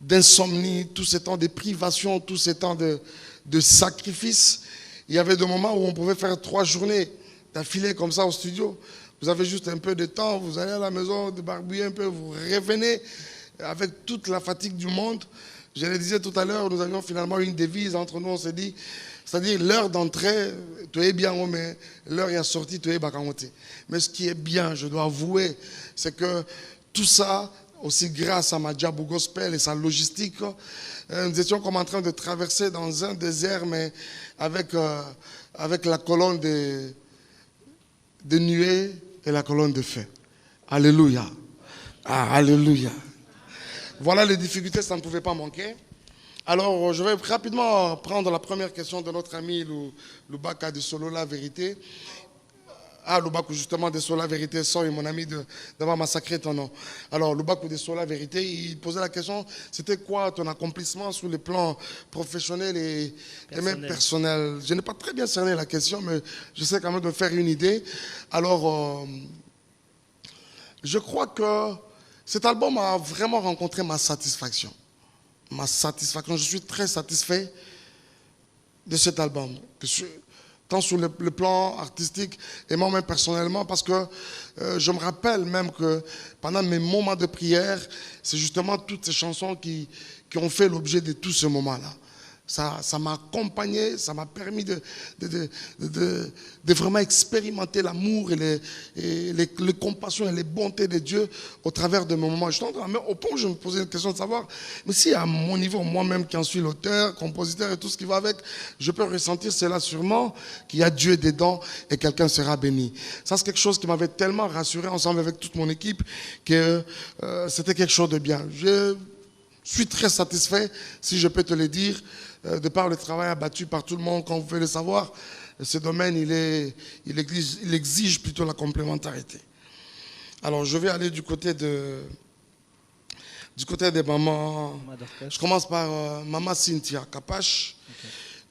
d'insomnie, tout ce temps de privation, tout ce temps de sacrifice. Il y avait des moments où on pouvait faire 3 journées d'affilée comme ça au studio. Vous avez juste un peu de temps, vous allez à la maison, débarbouiller un peu, vous revenez avec toute la fatigue du monde. Je le disais tout à l'heure, nous avions finalement une devise entre nous, on s'est dit, c'est-à-dire l'heure d'entrée, tu es bien, mais l'heure est sortie, tu es bakangoté. Mais ce qui est bien, je dois avouer, c'est que tout ça, aussi grâce à Madjabou Gospel et sa logistique, nous étions comme en train de traverser dans un désert, mais avec la colonne de nuée et la colonne de feu. Alléluia. Ah, alléluia. Voilà les difficultés, ça ne pouvait pas manquer. Alors, je vais rapidement prendre la première question de notre ami Loubaka de Solo La Vérité. Ah, Loubakou, justement, de Solo La Vérité, sorry, mon ami, d'avoir massacré ton nom. Alors, Loubakou de Solo La Vérité, il posait la question, c'était quoi ton accomplissement sur les plans professionnels et même personnels? Je n'ai pas très bien cerné la question, mais je sais quand même de me faire une idée. Alors, je crois que cet album a vraiment rencontré ma satisfaction. Ma satisfaction, je suis très satisfait de cet album. Tant sur le plan artistique et moi-même personnellement, parce que je me rappelle même que pendant mes moments de prière, c'est justement toutes ces chansons qui ont fait l'objet de tout ce moment-là. Ça m'a accompagné, ça m'a permis de vraiment expérimenter l'amour et les compassions et les bontés de Dieu au travers de mes moments. Au point où je me posais une question de savoir, mais si à mon niveau, moi-même qui en suis l'auteur, compositeur et tout ce qui va avec, je peux ressentir cela sûrement, qu'il y a Dieu dedans et quelqu'un sera béni. Ça, c'est quelque chose qui m'avait tellement rassuré ensemble avec toute mon équipe que c'était quelque chose de bien. Je suis très satisfait, si je peux te le dire, de par le travail abattu par tout le monde, comme vous pouvez le savoir. Ce domaine, il exige plutôt la complémentarité. Alors, je vais aller du côté des mamans. Je commence par Maman Cynthia Kapash,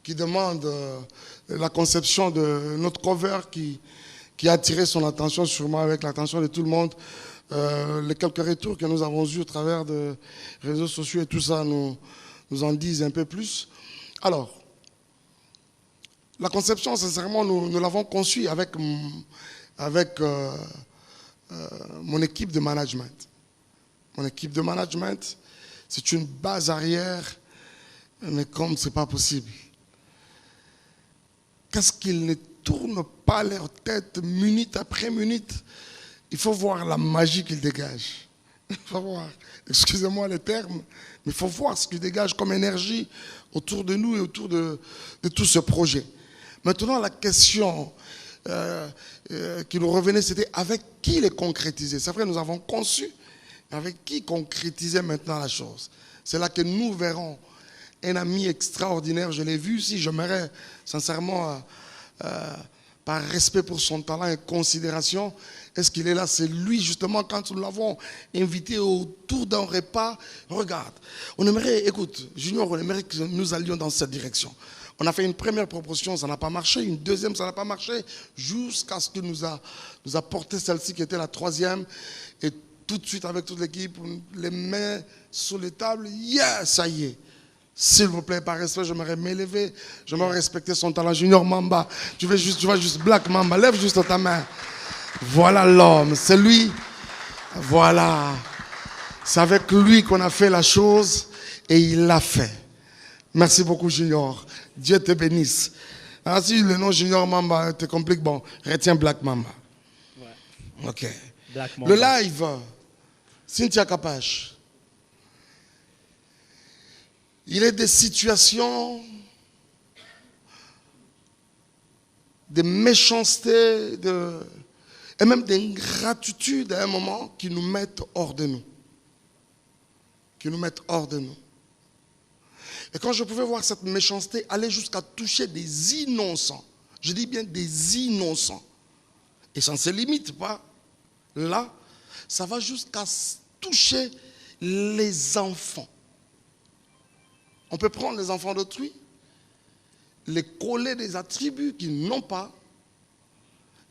qui demande la conception de notre cover qui a attiré son attention, sûrement avec l'attention de tout le monde. Les quelques retours que nous avons eus au travers des réseaux sociaux et tout ça nous en disent un peu plus. Alors, la conception, sincèrement, nous l'avons conçue avec mon équipe de management. Mon équipe de management, c'est une base arrière, mais comme ce n'est pas possible. Qu'est-ce qu'il ne tourne pas leur tête minute après minute. Il faut voir la magie qu'ils dégagent. Il faut voir, excusez-moi le terme, mais il faut voir ce qu'ils dégagent comme énergie autour de nous et autour de tout ce projet. Maintenant, la question qui nous revenait, c'était avec qui les concrétiser. C'est vrai, nous avons conçu, avec qui concrétiser maintenant la chose. C'est là que nous verrons un ami extraordinaire, je l'ai vu ici, j'aimerais sincèrement, par respect pour son talent et considération, est-ce qu'il est là? C'est lui justement quand nous l'avons invité autour d'un repas. Regarde, on aimerait, écoute, Junior, on aimerait que nous allions dans cette direction. On a fait une première proposition, ça n'a pas marché, une deuxième, ça n'a pas marché, jusqu'à ce que nous a porté celle-ci qui était la troisième. Et tout de suite avec toute l'équipe, les mains sur les tables, yeah, ça y est. S'il vous plaît, par respect, j'aimerais m'élever, j'aimerais respecter son talent. Junior Mamba, tu vois juste Black Mamba, lève juste ta main. Voilà l'homme, c'est lui. Voilà. C'est avec lui qu'on a fait la chose et il l'a fait. Merci beaucoup, Junior. Dieu te bénisse. Ah, si le nom Junior Mamba te complique, bon, retiens Black Mamba. Ouais. Ok. Black Mamba. Le live, Cynthia Capache. Il est des situations, de méchanceté, et même d'ingratitude à un moment qui nous mettent hors de nous. Qui nous mettent hors de nous. Et quand je pouvais voir cette méchanceté aller jusqu'à toucher des innocents, je dis bien des innocents, et ça ne se limite pas là, ça va jusqu'à toucher les enfants. On peut prendre les enfants d'autrui, les coller des attributs qu'ils n'ont pas,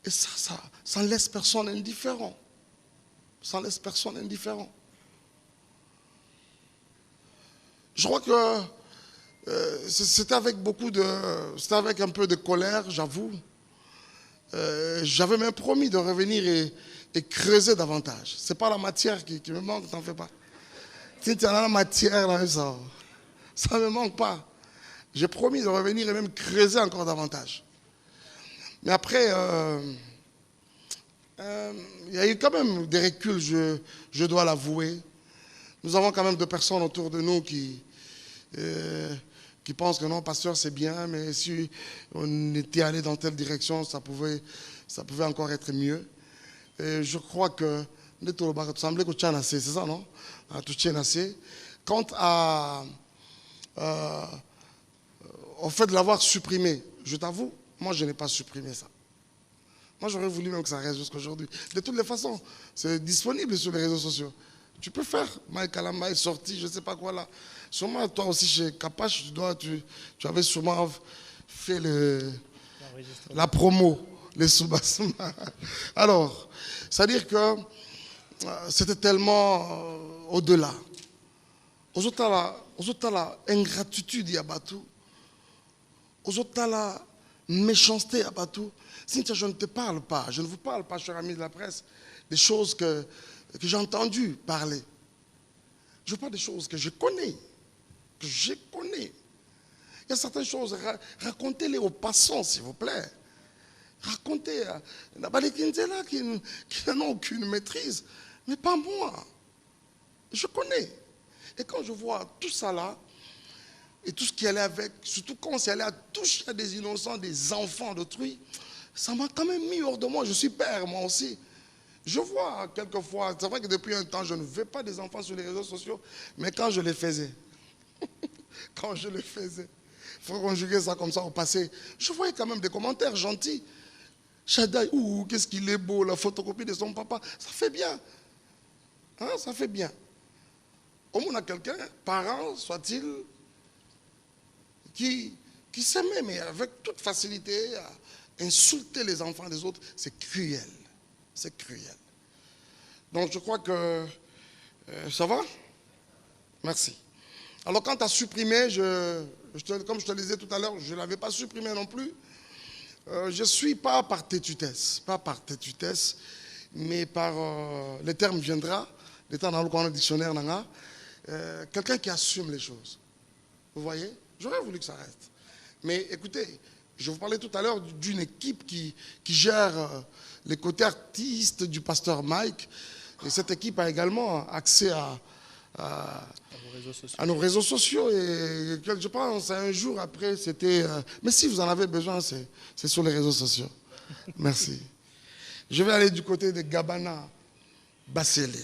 et ça laisse personne indifférent. Ça laisse personne indifférent. Je crois que c'était avec c'était avec un peu de colère, j'avoue. J'avais même promis de revenir et creuser davantage. Ce n'est pas la matière qui me manque, t'en fais pas. Si tu as la matière, là, ça ne me manque pas. J'ai promis de revenir et même creuser encore davantage. Mais après, il y a eu quand même des reculs, je dois l'avouer. Nous avons quand même des personnes autour de nous qui pensent que non, pasteur, c'est bien, mais si on était allé dans telle direction, ça pouvait encore être mieux. Et je crois que, c'est ça, non? Quant au fait de l'avoir supprimé, je t'avoue, moi je n'ai pas supprimé ça. Moi j'aurais voulu même que ça reste jusqu'aujourd'hui. De toutes les façons, c'est disponible sur les réseaux sociaux. Tu peux faire, Mike Kalamba est sorti, je ne sais pas quoi là. Sûrement toi aussi chez Capache, tu avais sûrement fait la promo, les soubassements. Alors, c'est-à-dire que c'était tellement au-delà. Ozotala ingratitude ya batu, ozotala méchanceté ya batu. Cynthia, je ne te parle pas, je ne vous parle pas, cher ami de la presse, des choses que j'ai entendu parler. Je parle des choses que je connais, Il y a certaines choses, racontez-les aux passants, s'il vous plaît. Racontez à les Kinzela qui n'ont aucune maîtrise, mais pas moi. Je connais. Et quand je vois tout ça là, et tout ce qui allait avec, surtout quand c'est allé à toucher à des innocents, des enfants d'autrui, ça m'a quand même mis hors de moi. Je suis père, moi aussi. Je vois quelquefois, c'est vrai que depuis un temps, je ne veux pas des enfants sur les réseaux sociaux, mais quand je les faisais, il faut conjuguer ça comme ça au passé, je voyais quand même des commentaires gentils. Shadai, qu'est-ce qu'il est beau, la photocopie de son papa, ça fait bien. Hein, ça fait bien. Au moins, on a quelqu'un, parent, soit-il, qui s'aimait, mais avec toute facilité, à insulter les enfants des autres, c'est cruel. C'est cruel. Donc, je crois que ça va? Merci. Alors, quand tu as supprimé, comme je te le disais tout à l'heure, je ne l'avais pas supprimé non plus. Je ne suis pas par tétutesse, mais par le terme viendra, l'état dans le dictionnaire, quelqu'un qui assume les choses. Vous voyez? J'aurais voulu que ça reste. Mais écoutez, Je vous parlais tout à l'heure d'une équipe qui gère les côtés artistes du pasteur Mike. Et cette équipe a également accès à nos réseaux sociaux. Et je pense, un jour après, c'était... mais si vous en avez besoin, c'est sur les réseaux sociaux. Merci. Je vais aller du côté de Gabana Bassele.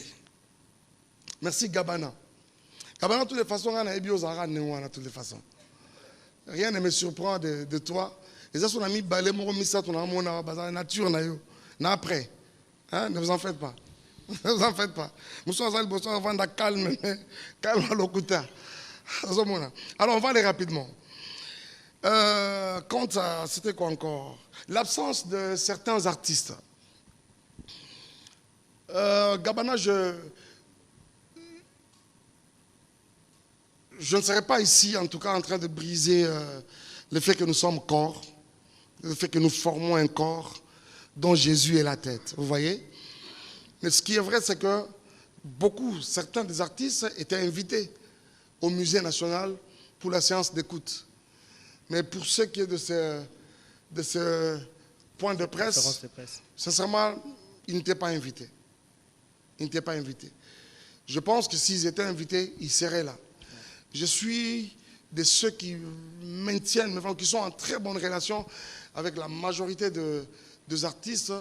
Merci Gabana. Gabana, de toutes les façons, on a de toutes les façons. Rien ne me surprend de toi. Et ça, on a mis balai, on a la nature, après. Hein? Ne vous en faites pas. Ne vous en faites pas. Nous sommes calme, calme à l'okuta. Alors, on va aller rapidement. C'était quoi encore? L'absence de certains artistes. Gabana, je ne serai pas ici, en tout cas, en train de briser le fait que nous sommes corps, le fait que nous formons un corps dont Jésus est la tête. Vous voyez? Mais ce qui est vrai, c'est que certains des artistes étaient invités au Musée national pour la séance d'écoute. Mais pour ce qui est de ce point de presse, sincèrement, ils n'étaient pas invités. Ils n'étaient pas invités. Je pense que s'ils étaient invités, ils seraient là. Je suis de ceux qui maintiennent, qui sont en très bonne relation avec la majorité des artistes.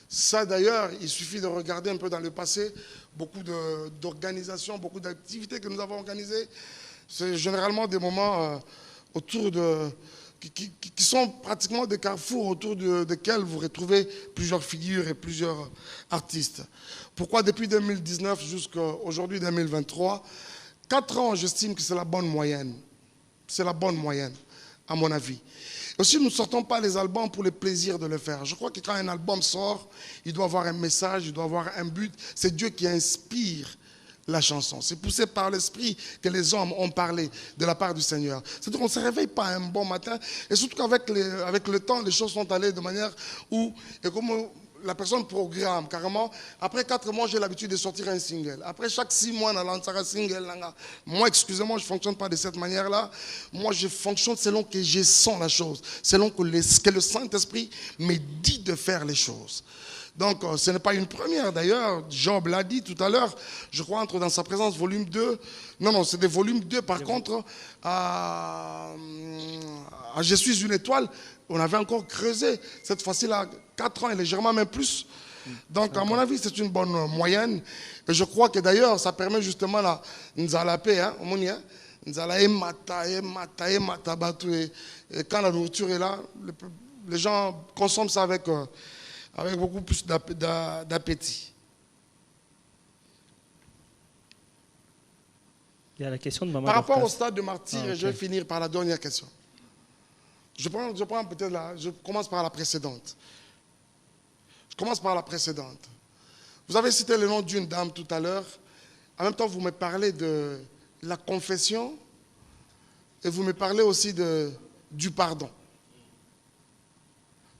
Ça d'ailleurs, il suffit de regarder un peu dans le passé, beaucoup d'organisations, beaucoup d'activités que nous avons organisées. C'est généralement des moments autour qui sont pratiquement des carrefours autour desquels vous retrouvez plusieurs figures et plusieurs artistes. Pourquoi depuis 2019 jusqu'à aujourd'hui 2023, 4 ans, j'estime que c'est la bonne moyenne. C'est la bonne moyenne, à mon avis. Aussi, nous ne sortons pas les albums pour le plaisir de le faire. Je crois que quand un album sort, il doit avoir un message, il doit avoir un but. C'est Dieu qui inspire la chanson. C'est poussé par l'esprit que les hommes ont parlé de la part du Seigneur. C'est-à-dire qu'on ne se réveille pas un bon matin. Et surtout qu'avec le temps, les choses sont allées de manière où, et comme la personne programme carrément, après 4 mois, j'ai l'habitude de sortir un single. Après chaque 6 mois, on lance un single. Moi, excusez-moi, je ne fonctionne pas de cette manière-là. Moi, je fonctionne selon que je sens la chose, selon que le Saint-Esprit me dit de faire les choses. Donc, ce n'est pas une première d'ailleurs. Job l'a dit tout à l'heure. Je crois entre dans sa présence, volume 2. Non, c'est des volumes 2. Par contre, à Je suis une étoile, on avait encore creusé. Cette fois-ci, là, 4 ans et légèrement même plus. Donc, à mon avis, c'est une bonne moyenne. Et je crois que d'ailleurs, ça permet justement la paix, hein, et quand la nourriture est là, les gens consomment ça avec beaucoup plus d'appétit. Il y a la question de Maman Par rapport Dorcas. au stade de martyr, je vais finir par la dernière question. Je commence par la précédente. Vous avez cité le nom d'une dame tout à l'heure. En même temps, vous me parlez de la confession et vous me parlez aussi du pardon.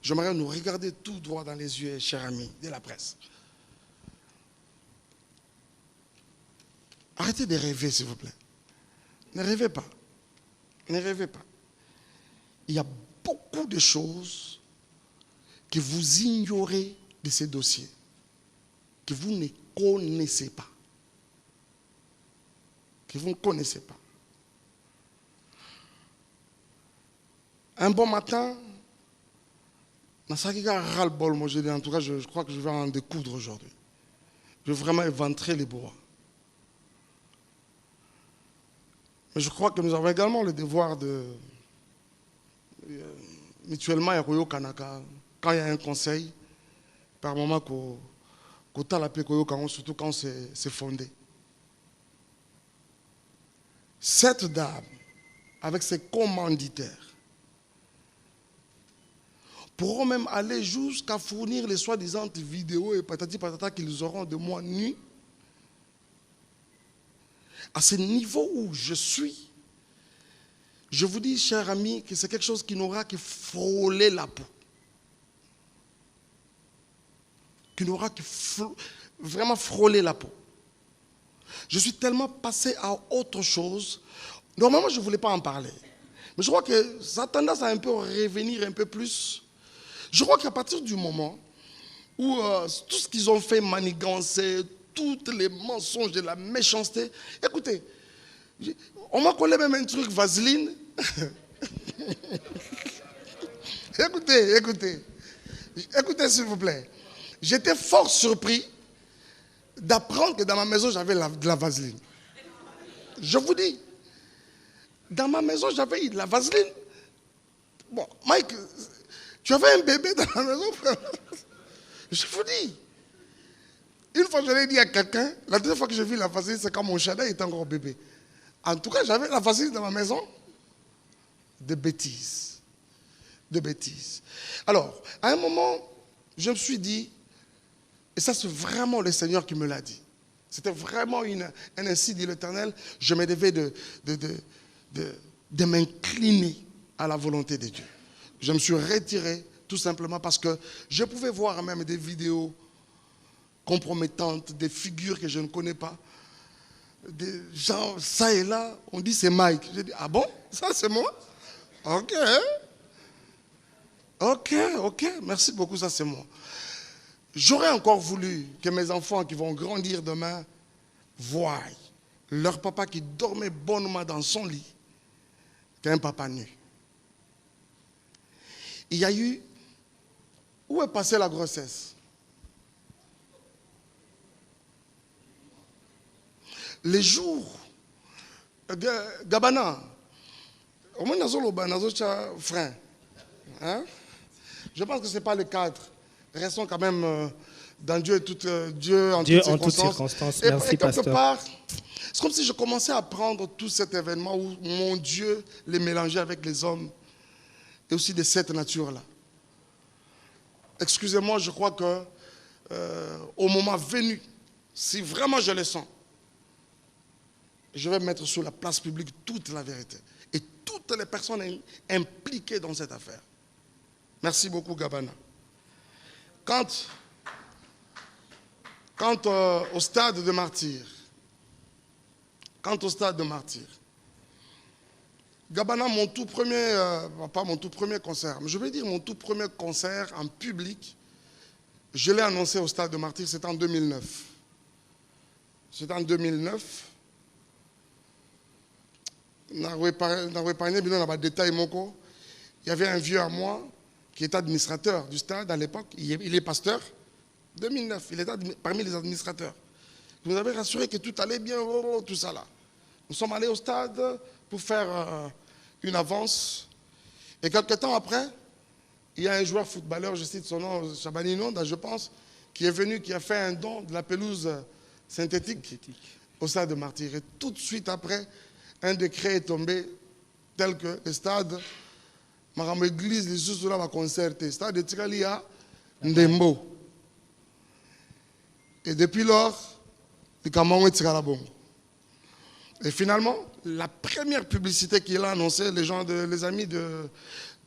J'aimerais nous regarder tout droit dans les yeux, chers amis de la presse. Arrêtez de rêver, s'il vous plaît. Ne rêvez pas. Ne rêvez pas. Il y a beaucoup de choses que vous ignorez de ces dossiers, que vous ne connaissez pas. Que vous ne connaissez pas. Un bon matin, en tout cas, je crois que je vais en découdre aujourd'hui. Je vais vraiment éventrer les bois. Mais je crois que nous avons également le devoir de, mutuellement, quand il y a un conseil, par moment, surtout quand c'est fondé. Cette dame, avec ses commanditaires, pourront même aller jusqu'à fournir les soi-disant vidéos et patati patata qu'ils auront de moi nu. À ce niveau où je suis, je vous dis, chers amis, que c'est quelque chose qui n'aura que frôler la peau. Qui n'aura que vraiment frôler la peau. Je suis tellement passé à autre chose. Normalement, je ne voulais pas en parler. Mais je crois que ça a tendance à un peu revenir un peu plus. Je crois qu'à partir du moment où tout ce qu'ils ont fait manigancer, tous les mensonges et la méchanceté, écoutez, on m'a collé même un truc vaseline. Écoutez s'il vous plaît. J'étais fort surpris d'apprendre que dans ma maison j'avais de la vaseline. Je vous dis, dans ma maison j'avais de la vaseline. Bon, Mike, tu avais un bébé dans la maison, frère. Je vous dis. Une fois je l'ai dit à quelqu'un, la deuxième fois que j'ai vu la vaseline, c'est quand mon Shaddai était encore bébé. En tout cas, j'avais la vaseline dans ma maison. De bêtises. Alors, à un moment, je me suis dit, et ça c'est vraiment le Seigneur qui me l'a dit. C'était vraiment un ainsi dit l'Éternel. Je me devais de m'incliner à la volonté de Dieu. Je me suis retiré tout simplement parce que je pouvais voir même des vidéos compromettantes, des figures que je ne connais pas. Des gens, ça et là, on dit c'est Mike. J'ai dit, ah bon? Ça c'est moi? Ok, merci beaucoup, ça c'est moi. J'aurais encore voulu que mes enfants qui vont grandir demain voient leur papa qui dormait bonnement dans son lit qu'un papa nu. Il y a eu... Où est passée la grossesse? Les jours... Gabana, au moins frein. Hein? Je pense que ce n'est pas le cadre. Restons quand même dans Dieu et Dieu en toutes circonstances. Merci, et quelque pasteur. part, c'est comme si je commençais à prendre tout cet événement où mon Dieu les mélangeait avec les hommes et aussi de cette nature-là. Excusez-moi, je crois que au moment venu, si vraiment je le sens, je vais mettre sur la place publique toute la vérité et toutes les personnes impliquées dans cette affaire. Merci beaucoup, Gabana. Quant au stade de martyr, Gabana, mon tout premier, pas mon tout premier concert, mais je vais dire mon tout premier concert en public, je l'ai annoncé au stade de martyr, c'était en 2009. C'était en 2009. Il y avait un vieux à moi qui était administrateur du stade à l'époque. Il est pasteur. 2009, il était parmi les administrateurs. Il nous avait rassuré que tout allait bien, tout ça là. Nous sommes allés au stade pour faire une avance. Et quelques temps après, il y a un joueur footballeur, je cite son nom, Chabani Nonda, je pense, qui est venu, qui a fait un don de la pelouse synthétique au stade de Martyr. Et tout de suite après, un décret est tombé tel que le stade, ma église, les sous là va concerter. Le stade de Tirali à Ndembo. Et depuis lors, le Cameroun est Tiralabongo. Et finalement, la première publicité qu'il a annoncée, les amis de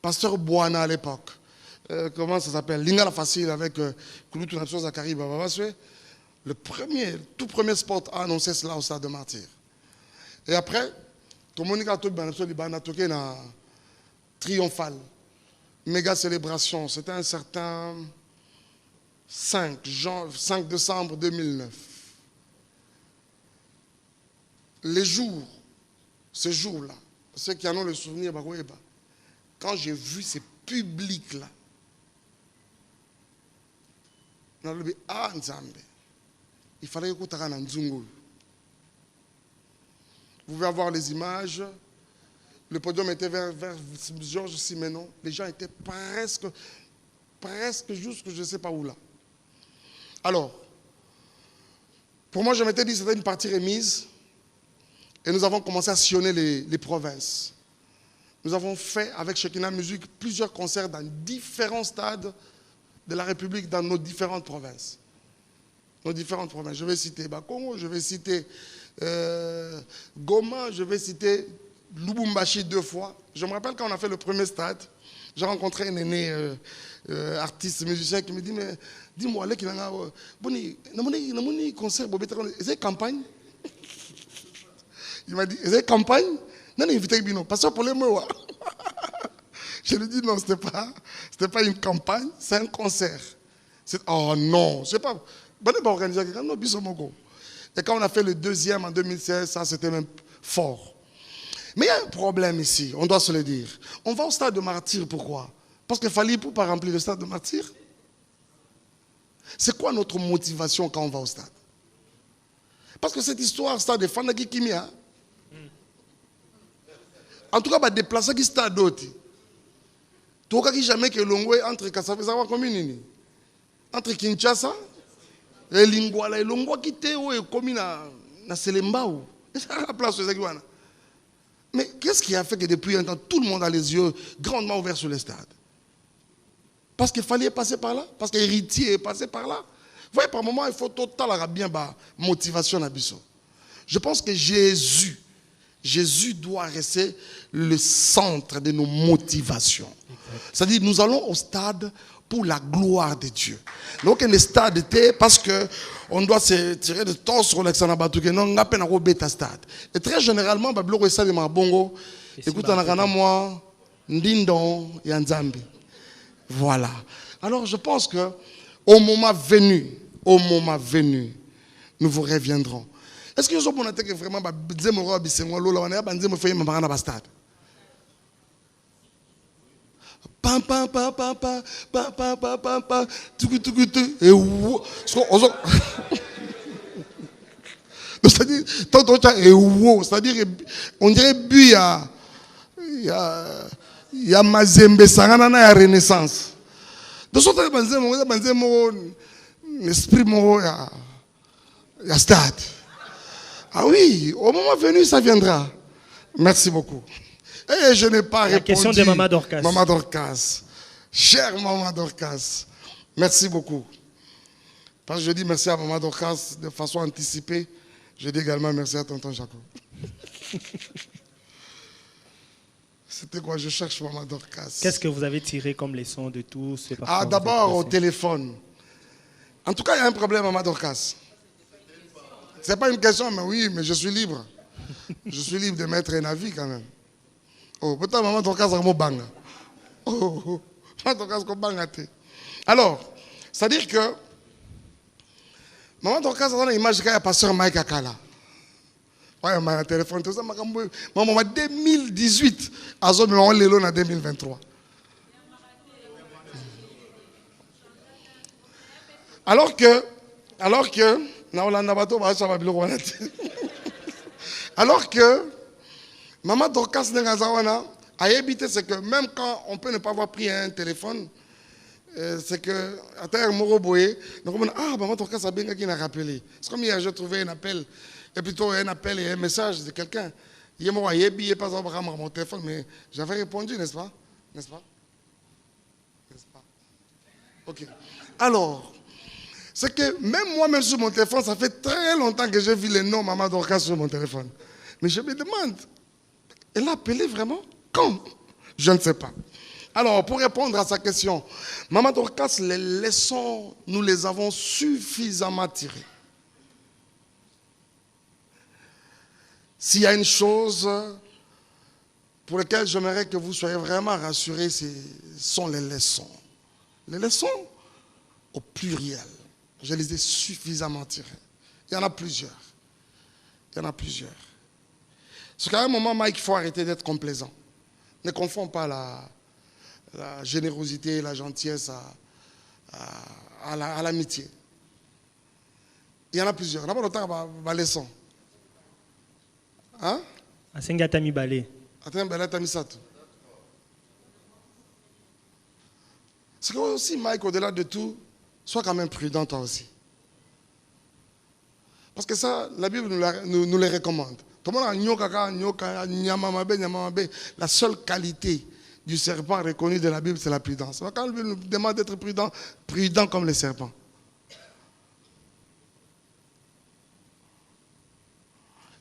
Pasteur Bouana à l'époque, comment ça s'appelle? Lingala Facile avec Kouloutou Natso Zakari Bababaswe. Le tout premier spot a annoncé cela au stade de Martyr. Et après, tout le monde a toqué na triomphal. Méga célébration. C'était un certain 5 décembre 2009. Ces jours-là, ceux qui en ont le souvenir, quand j'ai vu ces publics-là, il fallait que tu aies un Nzungu. Vous pouvez avoir les images. Le podium était vers Georges Simenon. Les gens étaient presque jusque je ne sais pas où là. Alors, pour moi, je m'étais dit que c'était une partie remise. Et nous avons commencé à sillonner les provinces. Nous avons fait avec Shekinah Music plusieurs concerts dans différents stades de la République, dans nos différentes provinces. Je vais citer Bakongo, je vais citer Goma, je vais citer Lubumbashi 2 fois. Je me rappelle quand on a fait le premier stade, j'ai rencontré un aîné artiste, musicien qui me dit, mais dis-moi, il y a un concert, c'est campagne. Il m'a dit, c'est campagne? Non, invité Bino, parce que pour les mots. Je lui dis non, c'était pas une campagne, c'est un concert. Oh non, je sais pas. Et quand on a fait le deuxième en 2016, ça c'était même fort. Mais il y a un problème ici, on doit se le dire. On va au stade de martyr, pourquoi? Parce qu'il fallait pour pas remplir le stade de martyr. C'est quoi notre motivation quand on va au stade? Parce que cette histoire, stade de Fanaki Kimia, en tout cas, va déplacer qui stade d'autres. Tout cas, qui jamais que l'ongwe entre Kassavezawa commune, entre Kinshasa et Lingwala, et l'ongwa qui était où est commis na Selembao. C'est la place de Zagouana. Mais qu'est-ce qui a fait que depuis un temps, tout le monde a les yeux grandement ouverts sur le stade? Parce qu'il fallait passer par là, parce qu'héritier est passé par là. Vous voyez, par moment, il faut totalement bien motivation à Bissot. Je pense que Jésus doit rester le centre de nos motivations. C'est-à-dire, nous allons au stade pour la gloire de Dieu. Donc, le stade était parce qu'on doit se tirer de temps sur l'Alexandre non, on a peine à bêta stade. Et très généralement, le stade de Mabongo, écoute, on a moi, Ndindon et Nzambi. Voilà. Alors, je pense que au moment venu, nous vous reviendrons. Est-ce que vous avez que vraiment stade? Pam pam pam pam pam pam pam pam pam pam et c'est-à-dire on dirait but il y a Mazembe Sangana na Renaissance. De sorte que l'esprit il y a stade. Ah oui, au moment venu, ça viendra. Merci beaucoup. Et je n'ai pas répondu. La question de Maman Dorcas. Maman Dorcas. Chère Maman Dorcas, merci beaucoup. Parce que je dis merci à Maman Dorcas de façon anticipée. Je dis également merci à Tonton Jacob. C'était quoi? Je cherche Maman Dorcas. Qu'est-ce que vous avez tiré comme leçon de tout ce parcours? Ah, d'abord au téléphone. En tout cas, il y a un problème, Maman Dorcas. Ce n'est pas une question, mais oui, mais je suis libre. Je suis libre de mettre un avis quand même. Oh, peut-être Maman Dorcas a un banga. Oh, Maman Dorcas a un banga. Alors, c'est-à-dire que Maman Dorcas a une image qu'il y a pasteur Mike Akala. Ouais, mon téléphone, tout ça, maman, 2018, à zone on l'élo en 2023. Alors que, Maman Dorcas Nengazawana a évité, c'est que même quand on peut ne pas avoir pris un téléphone, c'est que, à terre, Moroboé, donc on ah, Maman Dorcas a bien qui n'a rappelé. C'est comme hier, j'ai trouvé un appel, et plutôt un appel et un message de quelqu'un. Il m'a pas mon téléphone, mais j'avais répondu, n'est-ce pas? N'est-ce pas? N'est-ce pas? Ok. Alors, c'est que même moi-même sur mon téléphone, ça fait très longtemps que j'ai vu les noms Maman Dorcas sur mon téléphone. Mais je me demande, elle a appelé vraiment? Quand? Je ne sais pas. Alors, pour répondre à sa question, Maman Dorcas, les leçons, nous les avons suffisamment tirées. S'il y a une chose pour laquelle j'aimerais que vous soyez vraiment rassurés, ce sont les leçons. Les leçons au pluriel. Je les ai suffisamment tirées. Il y en a plusieurs. Il y en a plusieurs. Parce qu'à un moment, Mike, il faut arrêter d'être complaisant. Ne confonds pas la générosité et la gentillesse à l'amitié. Il y en a plusieurs. D'abord, autant ma leçon. Hein? Asengatami balé. Attends, ben là, t'as mis ça tout. C'est que aussi, Mike, au-delà de tout, sois quand même prudent toi aussi. Parce que ça, la Bible nous les recommande. La seule qualité du serpent reconnue de la Bible, c'est la prudence. Quand la Bible nous demande d'être prudent, prudent comme les serpents.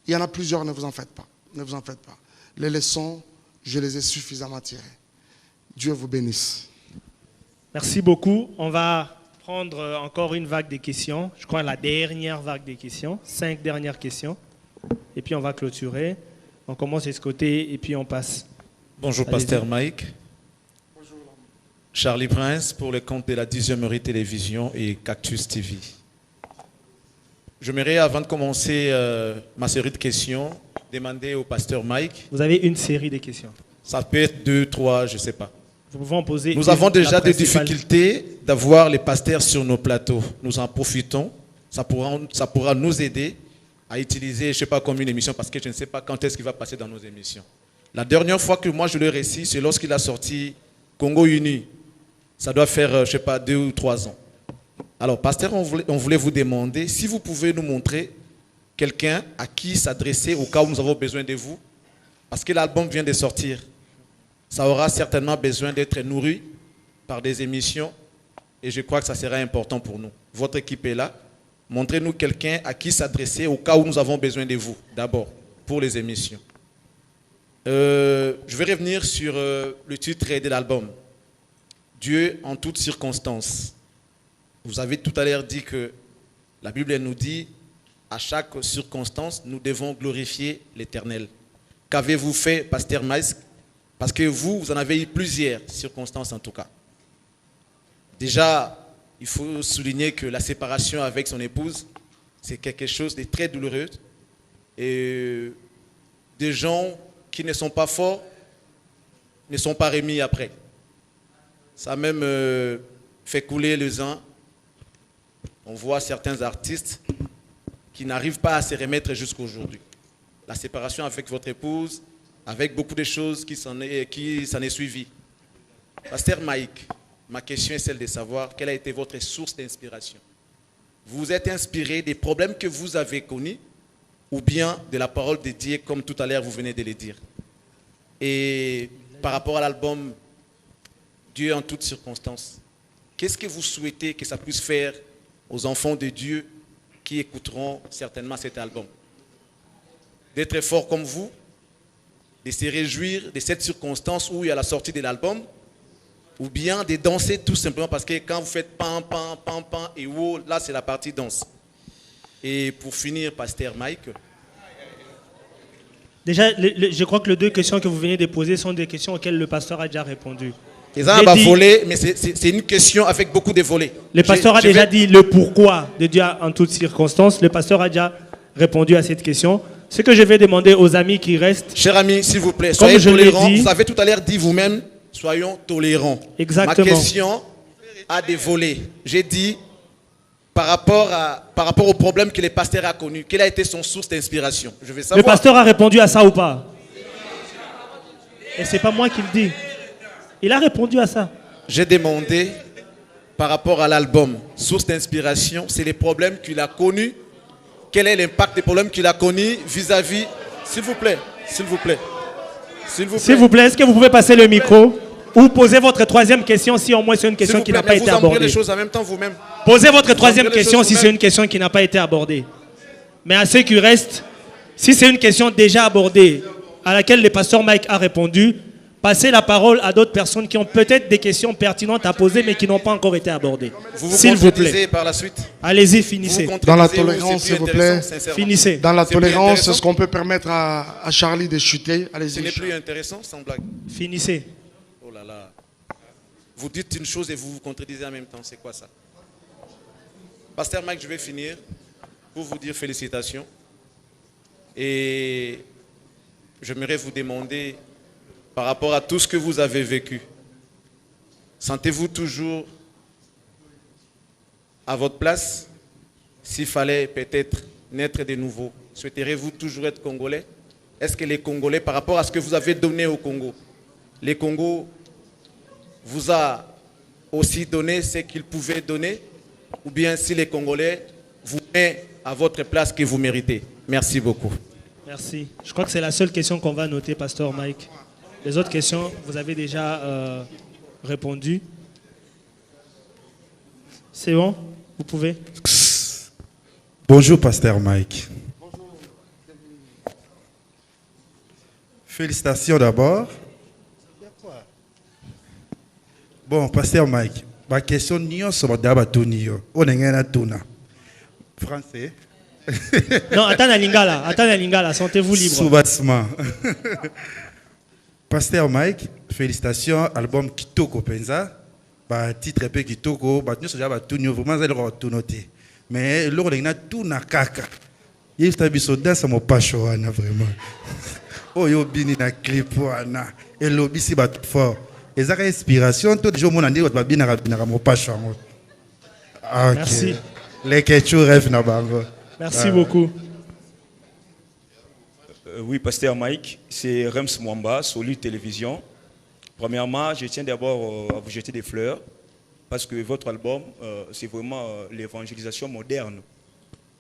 Il y en a plusieurs, ne vous en faites pas. Ne vous en faites pas. Les leçons, je les ai suffisamment tirées. Dieu vous bénisse. Merci beaucoup. On va prendre encore une vague de questions. Je crois la dernière vague de questions. 5 dernières questions. Et puis on va clôturer. On commence de ce côté et puis on passe. Bonjour, Pasteur Mike. Charlie Prince pour le compte de la 10e Heure Télévision et Cactus TV. J'aimerais, avant de commencer ma série de questions, demander au pasteur Mike. Vous avez une série de questions. Ça peut être 2, 3, je ne sais pas. Vous pouvez en poser. Nous avons déjà des principale. difficultés d'avoir les pasteurs sur nos plateaux. Nous en profitons. Ça pourra nous aider à utiliser, je ne sais pas comme une émission, parce que je ne sais pas quand est-ce qu'il va passer dans nos émissions. La dernière fois que moi je le récite, c'est lorsqu'il a sorti Congo Uni. Ça doit faire, je ne sais pas, 2 ou 3 ans. Alors, pasteur, on voulait vous demander si vous pouvez nous montrer quelqu'un à qui s'adresser au cas où nous avons besoin de vous. Parce que l'album vient de sortir. Ça aura certainement besoin d'être nourri par des émissions. Et je crois que ça sera important pour nous. Votre équipe est là. Montrez-nous quelqu'un à qui s'adresser au cas où nous avons besoin de vous, d'abord, pour les émissions. Je vais revenir sur le titre de l'album. Dieu en toutes circonstances. Vous avez tout à l'heure dit que la Bible nous dit, à chaque circonstance, nous devons glorifier l'Éternel. Qu'avez-vous fait, pasteur Mike? Parce que vous en avez eu plusieurs circonstances en tout cas. Déjà, il faut souligner que la séparation avec son épouse, c'est quelque chose de très douloureux. Et des gens qui ne sont pas forts ne sont pas remis après. Ça a même fait couler le sang. On voit certains artistes qui n'arrivent pas à se remettre jusqu'à aujourd'hui. La séparation avec votre épouse, avec beaucoup de choses qui s'en est suivi. Pasteur Mike, ma question est celle de savoir quelle a été votre source d'inspiration. Vous vous êtes inspiré des problèmes que vous avez connus ou bien de la parole de Dieu, comme tout à l'heure vous venez de le dire. Et par rapport à l'album Dieu en toutes circonstances, qu'est-ce que vous souhaitez que ça puisse faire aux enfants de Dieu qui écouteront certainement cet album? D'être forts comme vous, de se réjouir de cette circonstance où il y a la sortie de l'album, ou bien de danser tout simplement parce que quand vous faites pam, pam, pam, pam et wow, là c'est la partie danse. Et pour finir, pasteur Mike. Déjà, je crois que les 2 questions que vous venez de poser sont des questions auxquelles le pasteur a déjà répondu. Ils ont volé, mais c'est une question avec beaucoup de volets. Le pasteur a déjà dit le pourquoi de Dieu en toutes circonstances. Le pasteur a déjà répondu à cette question. Ce que je vais demander aux amis qui restent. Chers amis, s'il vous plaît, soyez tolérants. Vous avez tout à l'heure dit vous-même, soyons tolérants. Exactement. Ma question a des volets. J'ai dit par rapport au problème que le pasteur a connu, quelle a été son source d'inspiration? Je veux savoir. Le pasteur a répondu à ça ou pas? Et c'est pas moi qui le dis. Il a répondu à ça. J'ai demandé par rapport à l'album, source d'inspiration, c'est les problèmes qu'il a connus. Quel est l'impact des problèmes qu'il a connus vis-à-vis... S'il vous plaît, s'il vous plaît. S'il vous plaît, est-ce que vous pouvez passer le micro ou poser votre 3e question si au moins c'est une question qui n'a pas été abordée? Vous les choses en même temps vous-même. Posez votre 3e question si c'est une question qui n'a pas été abordée. Mais à ceux qui restent, si c'est une question déjà abordée, à laquelle le pasteur Mike a répondu, passez la parole à d'autres personnes qui ont peut-être des questions pertinentes à poser mais qui n'ont pas encore été abordées. S'il vous plaît. Par la suite. Allez-y, finissez. Dans la tolérance, s'il vous plaît. Finissez. Dans la tolérance, est-ce qu'on peut permettre à Charlie de chuter? Allez-y. Ce n'est plus intéressant, sans blague. Finissez. Oh là là. Vous dites une chose et vous vous contredisez en même temps. C'est quoi ça? Pasteur Mike, je vais finir pour vous dire félicitations. Et j'aimerais vous demander, par rapport à tout ce que vous avez vécu, sentez-vous toujours à votre place? S'il fallait peut-être naître de nouveau, souhaiteriez-vous toujours être Congolais? Est-ce que les Congolais, par rapport à ce que vous avez donné au Congo, les Congos vous a aussi donné ce qu'ils pouvaient donner? Ou bien si les Congolais vous mettent à votre place que vous méritez? Merci beaucoup. Merci. Je crois que c'est la seule question qu'on va noter, pasteur Mike. Les autres questions, vous avez déjà répondu. C'est bon? Vous pouvez? Bonjour, pasteur Mike. Félicitations d'abord. Bon, pasteur Mike, ma question n'est pas français. Non, attends Lingala, sentez-vous libre. Sous-bassement. Pasteur Mike, félicitations, album Kitoko Penza. titre peu kitoko nyonso ja tout vraiment ça le tout noté mais le rôle tout na kaka il sta biso danse mo pacho wana vraiment oyo bini na clip wana et lobby si ba fort ezaka inspiration tout jour mon andi ba bina ka mo pacho ngo. Merci. Les questions rêvent na bango. Merci beaucoup. Oui, Pasteur Mike, c'est Rems Mwamba, Solid Télévision. Premièrement, je tiens d'abord à vous jeter des fleurs parce que votre album, c'est vraiment l'évangélisation moderne.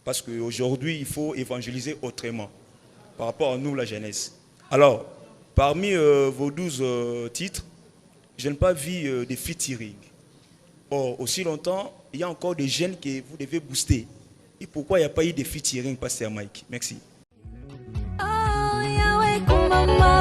Parce qu'aujourd'hui, il faut évangéliser autrement par rapport à nous, la jeunesse. Alors, parmi vos 12 titres, je n'ai pas vu de featuring. Or, aussi longtemps, il y a encore des jeunes que vous devez booster. Et pourquoi il n'y a pas eu de featuring, Pasteur Mike? Merci. Oh, Yahweh, kumama.